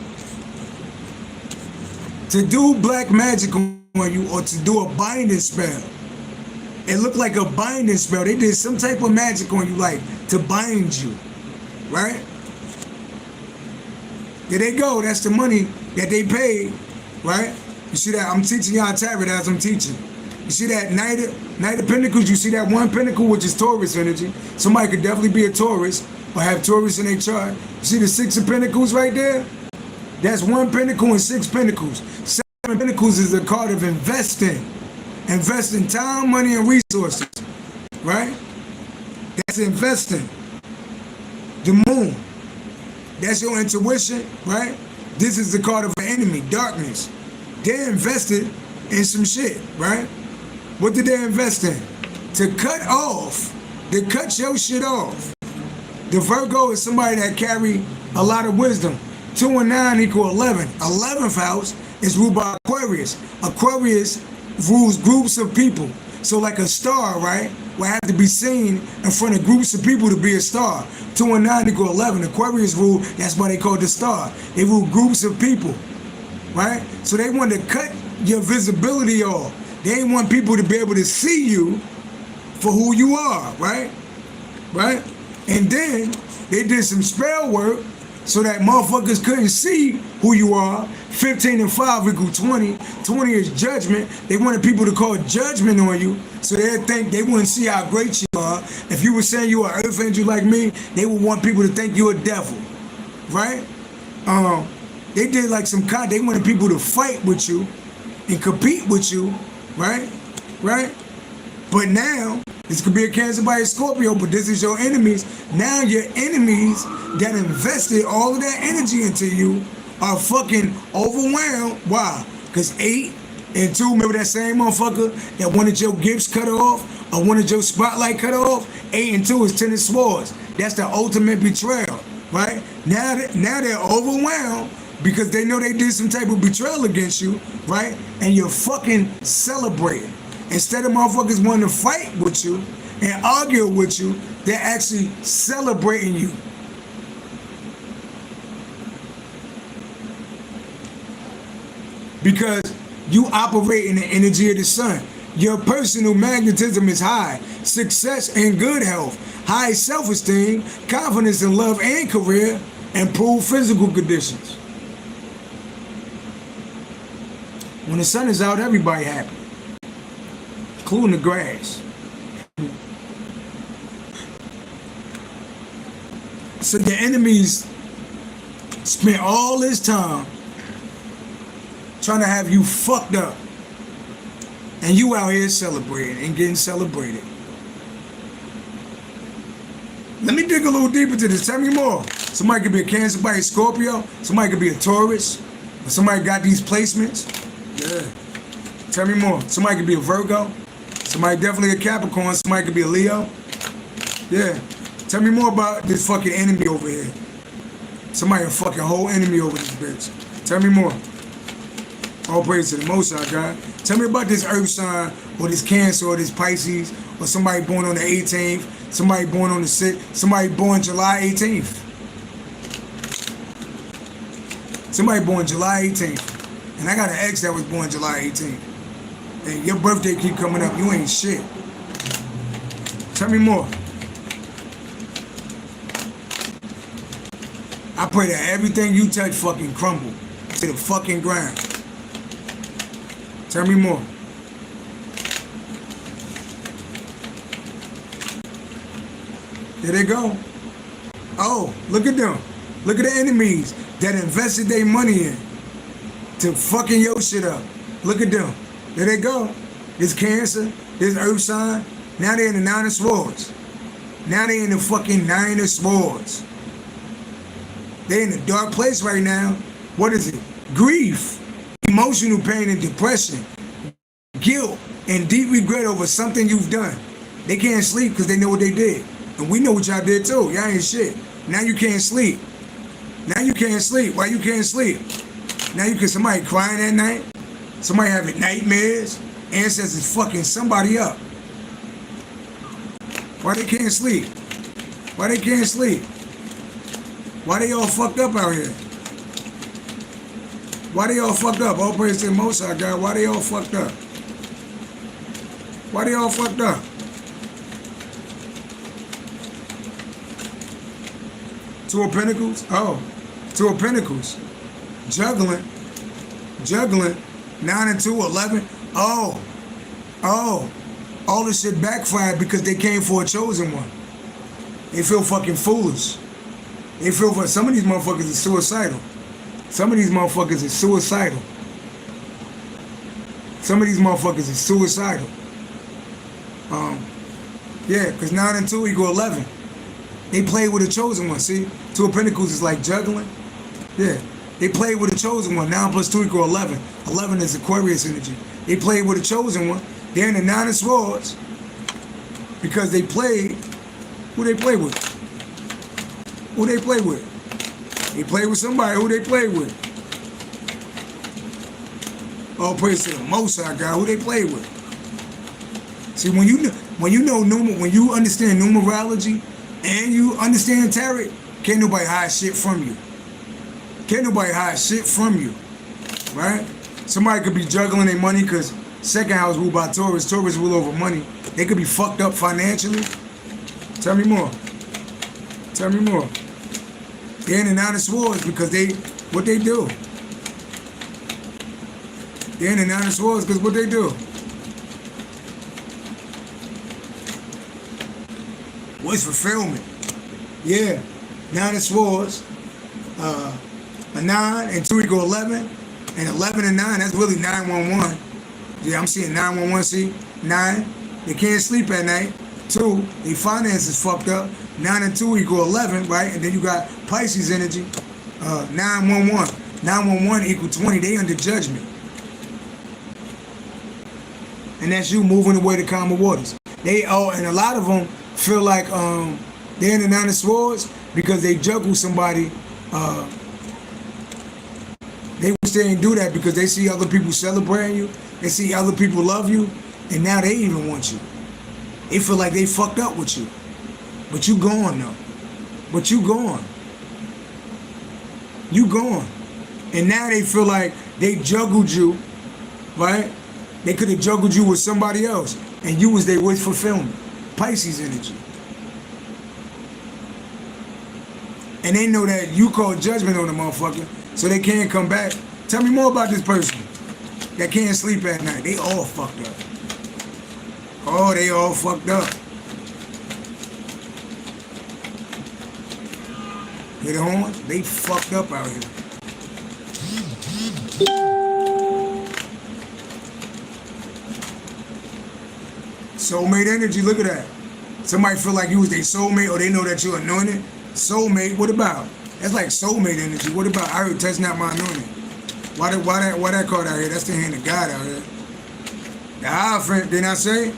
To do black magic on you or to do a binding spell. It looked like a binding spell. They did some type of magic on you, like to bind you, right? There they go. That's the money that they paid, right? You see that? I'm teaching y'all tarot as I'm teaching. You see that Knight of Pentacles? You see that one pentacle, which is Taurus energy. Somebody could definitely be a Taurus or have Taurus in their chart. You see the Six of Pentacles right there? That's one pentacle and 6 pentacles. 7 pentacles is a card of investing. Investing time, money, and resources. Right? That's investing. The moon. That's your intuition, right? This is the card of an enemy, darkness. They invested in some shit, right? What did they invest in? To cut off, to cut your shit off. The Virgo is somebody that carry a lot of wisdom. 2 and 9 equal 11. 11th house is ruled by Aquarius. Aquarius rules groups of people. So like a star, right, will have to be seen in front of groups of people to be a star. 2 and 9 equal 11. Aquarius rule, that's why they call it the star. They rule groups of people, right? So they want to cut your visibility off. They ain't want people to be able to see you for who you are, right? Right? And then they did some spell work so that motherfuckers couldn't see who you are. 15 and 5 equal 20. 20 is judgment. They wanted people to call judgment on you so they'd think they wouldn't see how great you are. If you were saying you are an earth angel like me, they would want people to think you're a devil, right? They did like some kind, they wanted people to fight with you and compete with you, right? Right? But now, this could be a Cancer by a Scorpio, but this is your enemies. Now your enemies that invested all of that energy into you are fucking overwhelmed. Why? Because 8 and 2, remember that same motherfucker that wanted your gifts cut off or wanted your spotlight cut off? 8 and 2 is 10 of swords. That's the ultimate betrayal, right? Now they're overwhelmed because they know they did some type of betrayal against you, right? And you're fucking celebrating. Instead of motherfuckers wanting to fight with you and argue with you, they're actually celebrating you. Because you operate in the energy of the sun. Your personal magnetism is high. Success and good health. High self-esteem, confidence in love and career, improved physical conditions. When the sun is out, everybody happy. Including the grass. So the enemies spent all this time trying to have you fucked up. And you out here celebrating and getting celebrated. Let me dig a little deeper to this. Tell me more. Somebody could be a Cancer, somebody a Scorpio, somebody could be a Taurus, or somebody got these placements. Yeah. Tell me more. Somebody could be a Virgo, somebody definitely a Capricorn, somebody could be a Leo. Yeah. Tell me more about this fucking enemy over here. Somebody a fucking whole enemy over this bitch. Tell me more. All praise to the Most High God. Tell me about this Earth sign, or this Cancer, or this Pisces, or somebody born on the 18th, somebody born on the 6th, somebody born July 18th. Somebody born July 18th. And I got an ex that was born July 18th. And your birthday keep coming up, you ain't shit. Tell me more. I pray that everything you touch fucking crumble to the fucking ground. Tell me more. There they go. Oh, look at them. Look at the enemies that invested their money in to fucking your shit up. Look at them. There they go. This Cancer, this Earth sign. Now they're in the Nine of Swords. Now they're in the fucking Nine of Swords. They're in a dark place right now. What is it? Grief, emotional pain and depression, guilt, and deep regret over something you've done. They can't sleep because they know what they did. And we know what y'all did too. Y'all ain't shit. Now you can't sleep. Now you can't sleep. Why you can't sleep? Now you can somebody crying at night. Somebody having nightmares. Ancestors fucking somebody up. Why they can't sleep? Why they can't sleep? Why they all fucked up out here? Why they all fucked up? All praise to the Most High God. Why they all fucked up? Why they all fucked up? Two of Pentacles? Oh, Two of Pentacles. Juggling. 9 and 2, 11. Oh. All this shit backfired because they came for a chosen one. They feel fucking foolish. They feel for some of these motherfuckers is suicidal. Some of these motherfuckers is suicidal. Some of these motherfuckers is suicidal. Yeah, because 9 and 2 equal 11. They played with a chosen one, see? Two of Pentacles is like juggling. Yeah, they played with a chosen one. 9 plus 2 equal 11. 11 is Aquarius energy. They played with a chosen one. They're in the Nine of Swords because they played. Who they play with? Who they play with? They play with somebody. Who they play with? All praise to the Most High God. Who they play with? See, when you understand numerology and you understand tarot, can't nobody hide shit from you. Can't nobody hide shit from you, right? Somebody could be juggling their money because second house ruled by Taurus. Taurus rule over money. They could be fucked up financially. Tell me more. Tell me more. They're in the Nine of Swords because what they do. They're in the Nine of Swords because what they do. What's fulfillment? Yeah. 9 of Swords. A 9 and 2 equal 11. And 11 and 9, that's really 911. Yeah, I'm seeing 911, see? 9, they can't sleep at night. 2, their finances fucked up. 9 and 2 equal 11, right? And then you got Pisces energy. 911. 911 equal 20. They under judgment. And that's you moving away to calmer waters. And a lot of them feel like they're in the Nine of Swords because they juggle somebody. They wish they didn't do that because they see other people celebrating you. They see other people love you. And now they even want you. They feel like they fucked up with you. But you gone though. But you gone. You gone. And now they feel like they juggled you, right? They could have juggled you with somebody else. And you was their wish fulfillment. Pisces energy. And they know that you called judgment on the motherfucker, so they can't come back. Tell me more about this person that can't sleep at night. They all fucked up. Oh, they all fucked up. Hear the horns? They fucked up out here. Soulmate energy, look at that. Somebody feel like you was their soulmate, or they know that you're anointed. Soulmate, what about? That's like soulmate energy. What about? I heard touch not my anointed. Why that card out here? That's the hand of God out here. The Hierophant, didn't I say?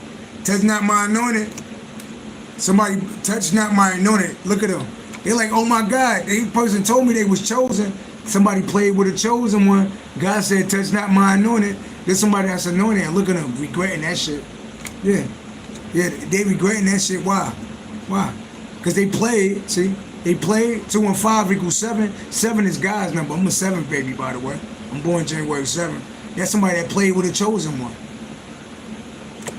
Touch not my anointed. Somebody touch not my anointed. Look at them. They're like, oh my God, the person told me they was chosen. Somebody played with a chosen one. God said, touch not my anointed. There's somebody that's anointed, and look at them regretting that shit. Yeah, they regretting that shit. Why? Because they played, see? They played 2 and 5 equals 7. 7 is God's number. I'm a 7 baby, by the way. I'm born January 7th. That's somebody that played with a chosen one.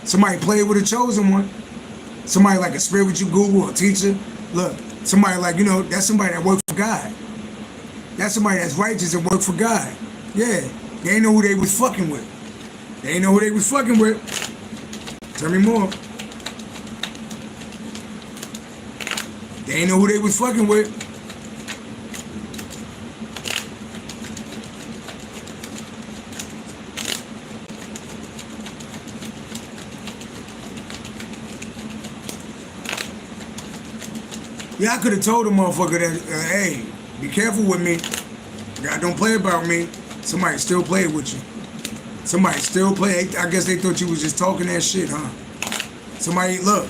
Somebody played with a chosen one. Somebody like a spiritual guru or teacher. Look, somebody like, that's somebody that worked for God. That's somebody that's righteous and worked for God. Yeah, they ain't know who they was fucking with. They ain't know who they was fucking with. Tell me more. They ain't know who they was fucking with. Yeah, I could have told the motherfucker that, hey, be careful with me. God don't play about me. Somebody still played with you. Somebody still play. I guess they thought you was just talking that shit, huh? Somebody, look,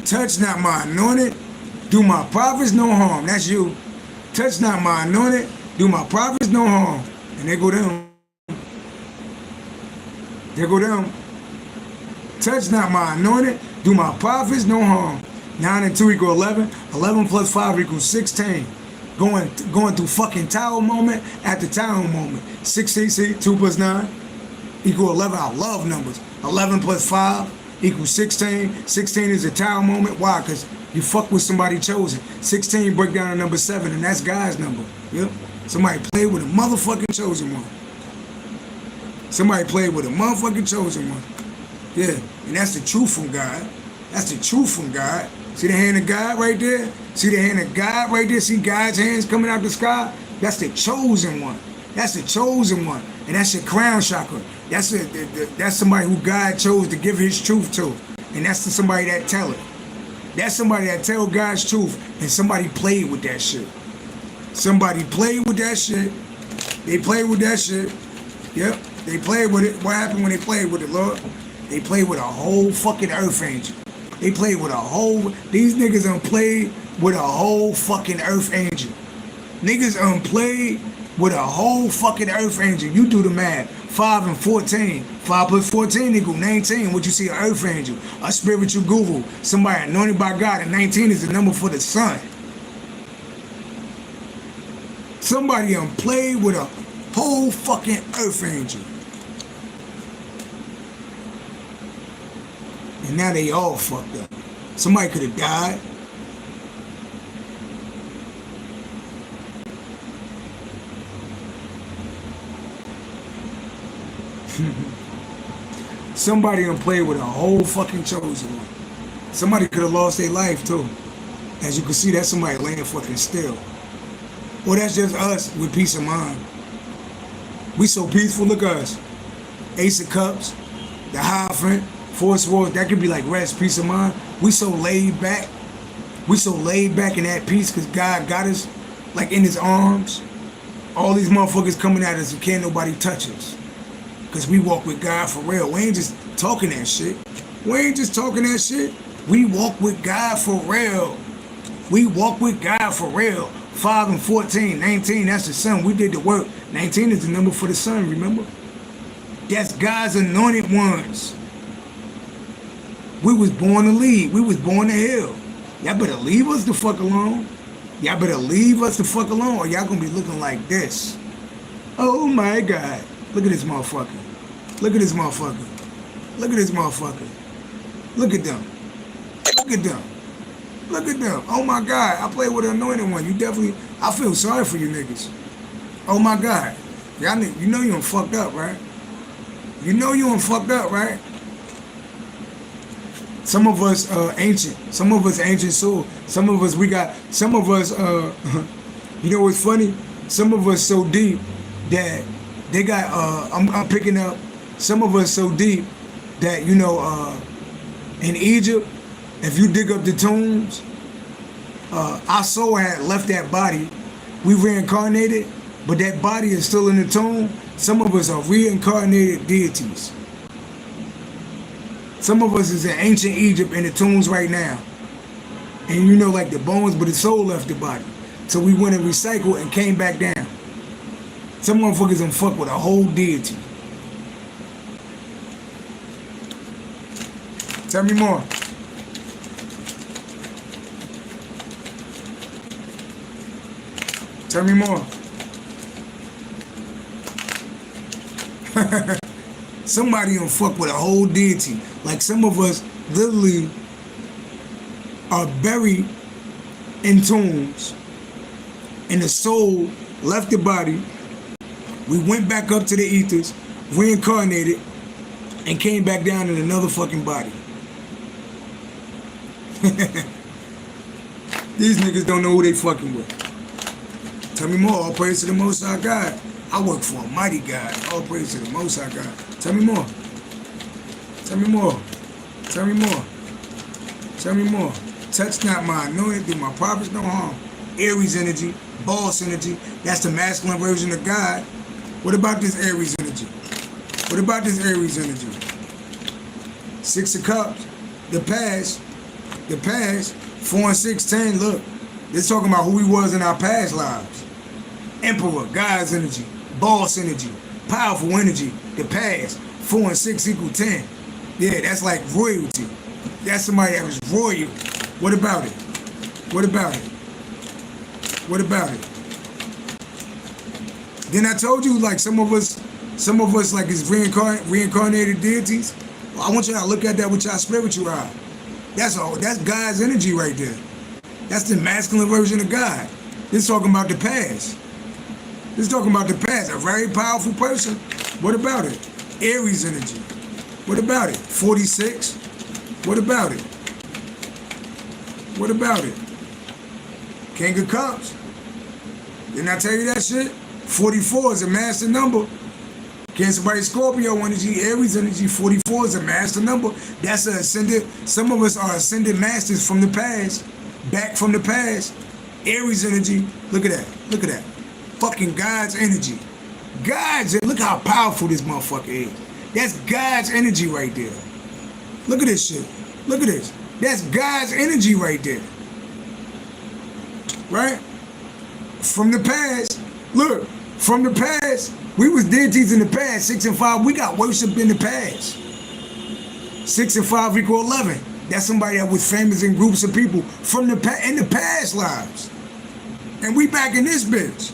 touch not my anointed, do my prophets no harm. That's you. Touch not my anointed, do my prophets no harm. And there go them. There go them. Touch not my anointed, do my prophets no harm. 9 and 2 equal 11. 11 plus 5 equals 16. Going through fucking tower moment after tower moment. 16, see, 2 plus 9 equal 11. I love numbers. 11 plus 5 equals 16. 16 is a tower moment. Why? Because you fuck with somebody chosen. 16 break down to number 7, and that's God's number. Yep. Somebody played with a motherfucking chosen one. Somebody played with a motherfucking chosen one. Yeah, and that's the truth from God. That's the truth from God. See the hand of God right there? See the hand of God right there? See God's hands coming out the sky? That's the chosen one. That's the chosen one. And that's your crown chakra. That's somebody who God chose to give his truth to. And that's somebody that tell it. That's somebody that tell God's truth. And somebody played with that shit. Somebody played with that shit. They played with that shit. Yep. They played with it. What happened when they played with it, Lord? They played with a whole fucking earth angel. They played with a whole... These niggas done played with a whole fucking earth angel. Niggas done played with a whole fucking earth angel. You do the math. 5 and 14. 5 plus 14 equal 19. What you see, an earth angel. A spiritual guru. Somebody anointed by God. And 19 is the number for the sun. Somebody done played with a whole fucking earth angel. And now they all fucked up. Somebody could have died. Somebody done played with a whole fucking chosen one. Somebody could have lost their life too. As you can see, that's somebody laying fucking still. Or that's just us with peace of mind. We so peaceful, look at us. Ace of Cups, the Hierophant, 4 Swords, that could be like rest, peace of mind. We so laid back. We so laid back in that peace because God got us like in his arms. All these motherfuckers coming at us and can't nobody touch us. Because we walk with God for real. We ain't just talking that shit. We ain't just talking that shit. We walk with God for real. We walk with God for real. 5 and 14, 19, that's the sun. We did the work. 19 is the number for the sun, remember? That's God's anointed ones. We was born to lead. We was born to heal. Y'all better leave us the fuck alone. Y'all better leave us the fuck alone or y'all gonna be looking like this. Oh my God. Look at this motherfucker. Look at this motherfucker. Look at this motherfucker. Look at them. Look at them. Look at them. Oh my God. I played with an anointed one. You definitely, I feel sorry for you niggas. Oh my God. Y'all, you know you done fucked up, right? You know you done fucked up, right? Some of us ancient. Some of us ancient soul. Some of us You know what's funny? Some of us so deep that they got, I'm picking up, some of us so deep that, you know, in Egypt, if you dig up the tombs, our soul had left that body. We reincarnated, but that body is still in the tomb. Some of us are reincarnated deities. Some of us is in ancient Egypt in the tombs right now. And you know, like the bones, but the soul left the body. So we went and recycled and came back down. Some motherfuckers done fuck with a whole deity. Tell me more. Tell me more. Somebody done fuck with a whole deity. Like some of us literally are buried in tombs and the soul left the body. We went back up to the ethers, reincarnated, and came back down in another fucking body. These niggas don't know who they fucking with. Tell me more. All praise to the Most High God. I work for a mighty God. All praise to the Most High God. Tell me more. Tell me more. Tell me more. Tell me more. Touch not my anointed, do my prophets no harm. Aries energy, boss energy. That's the masculine version of God. What about this Aries energy? What about this Aries energy? 6 of Cups. The past. 4 and 6, 10. Look, they're talking about who we was in our past lives. Emperor, God's energy, boss energy, powerful energy, the past. 4 and 6 equal 10. Yeah, that's like royalty. That's somebody that was royal. What about it? What about it? What about it? Then I told you, like some of us like is reincarnated deities. Well, I want you to look at that with your spiritual eye. That's all. That's God's energy right there. That's the masculine version of God. This is talking about the past. This is talking about the past. A very powerful person. What about it? Aries energy. What about it? 46. What about it? What about it? King of Cups. Didn't I tell you that shit? 44 is a master number. Cancer by Scorpio energy, Aries energy, 44 is a master number. That's a ascended. Some of us are ascended masters from the past. Back from the past. Aries energy. Look at that. Look at that. Fucking God's energy. Look how powerful this motherfucker is. That's God's energy right there. Look at this shit. Look at this. That's God's energy right there. Right? From the past. Look, from the past, we was deities in the past. 6 and 5, we got worshipped in the past. 6 and 5 equal 11. That's somebody that was famous in groups of people from in the past lives. And we back in this bitch.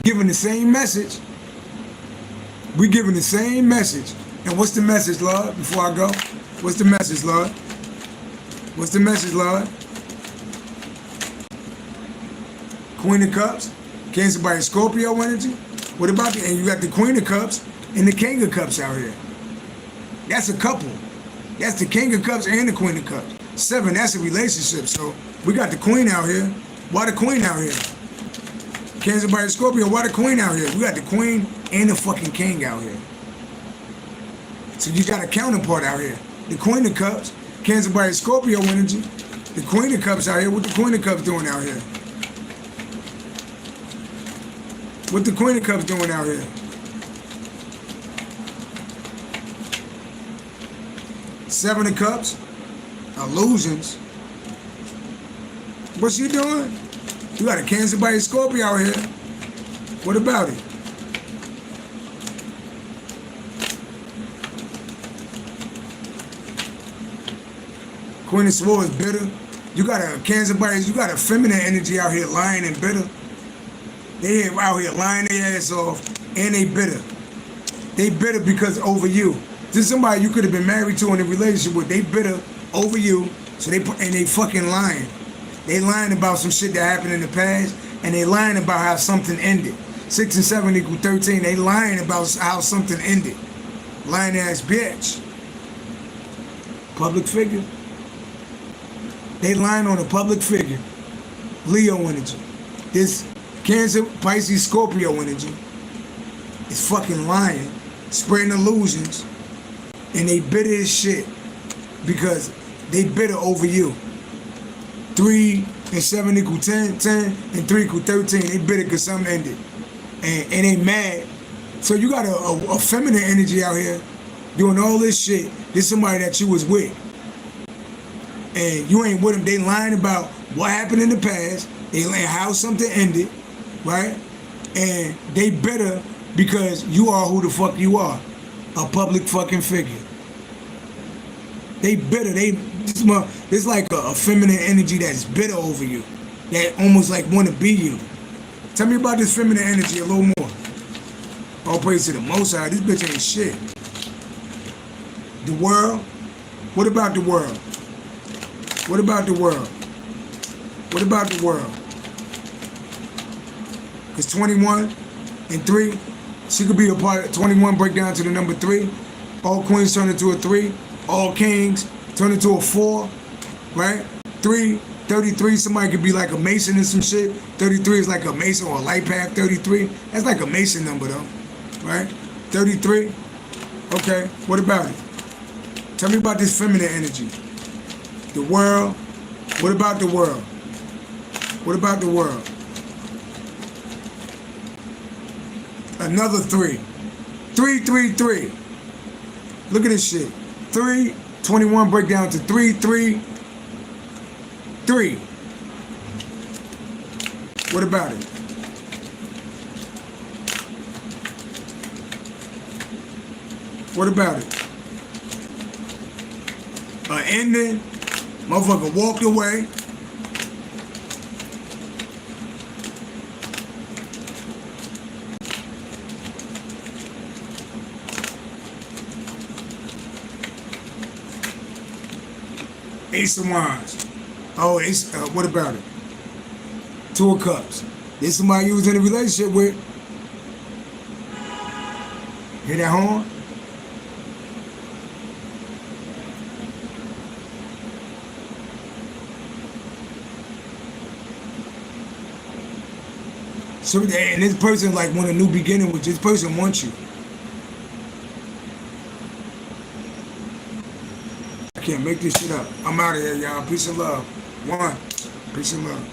Giving the same message. We giving the same message. And what's the message, Lord, before I go? What's the message, Lord? What's the message, Lord? Queen of Cups, Cancer by Scorpio energy. What about and you got the Queen of Cups and the King of Cups out here. That's a couple. That's the King of Cups and the Queen of Cups. 7, that's a relationship. So we got the Queen out here. Why the Queen out here? Cancer by Scorpio, why the Queen out here? We got the Queen and the fucking King out here. So you got a counterpart out here. The Queen of Cups, Cancer by Scorpio energy. The Queen of Cups out here. What the Queen of Cups doing out here? What the Queen of Cups doing out here? Seven of Cups, illusions. What's she doing? You got a Cancer by Scorpio out here. What about it? Queen of Swords, bitter. You got a Cancer by, you got a feminine energy out here lying and bitter. They out here lying their ass off and they bitter. They bitter because over you. This is somebody you could have been married to in a relationship with. They bitter over you, so they fucking lying. They lying about some shit that happened in the past, and they lying about how something ended. 6 and 7 equal 13. They lying about how something ended. Lying ass bitch. Public figure. They lying on a public figure. Leo energy. This Cancer, Pisces, Scorpio energy is fucking lying, spreading illusions, and they bitter as shit because they bitter over you. 3 and 7 equal 10, 10 and 3 equal 13. They bitter because something ended. And they mad. So you got a feminine energy out here doing all this shit. This somebody that you was with. And you ain't with them. They lying about what happened in the past. They lying how something ended, right? And they bitter because you are who the fuck you are. A public fucking figure. They bitter. It's like a feminine energy that's bitter over you. That almost like want to be you. Tell me about this feminine energy a little more. All praise to the Most High. This bitch ain't shit. The world? What about the world? What about the world? What about the world? Because 21 and 3, she could be a part of 21, break down to the number 3. All queens turn into a 3. All kings turn into a 4. Right? 3, 33, somebody could be like a Mason and some shit. 33 is like a Mason or a light path 33. That's like a Mason number though. Right? 33. Okay, what about it? Tell me about this feminine energy. The world. What about the world? What about the world? Another 3. 3, 3, 3. Look at this shit. 3, 21 break down to 3, 3, 3. What about it? What about it? An ending? Motherfucker walked away. Ace of Wands. Oh, what about it? 2 of Cups. This somebody you was in a relationship with. Hear that horn? So, and this person like want a new beginning with this person wants you. I can't make this shit up. I'm out of here, y'all. Peace and love. 1. Peace and love.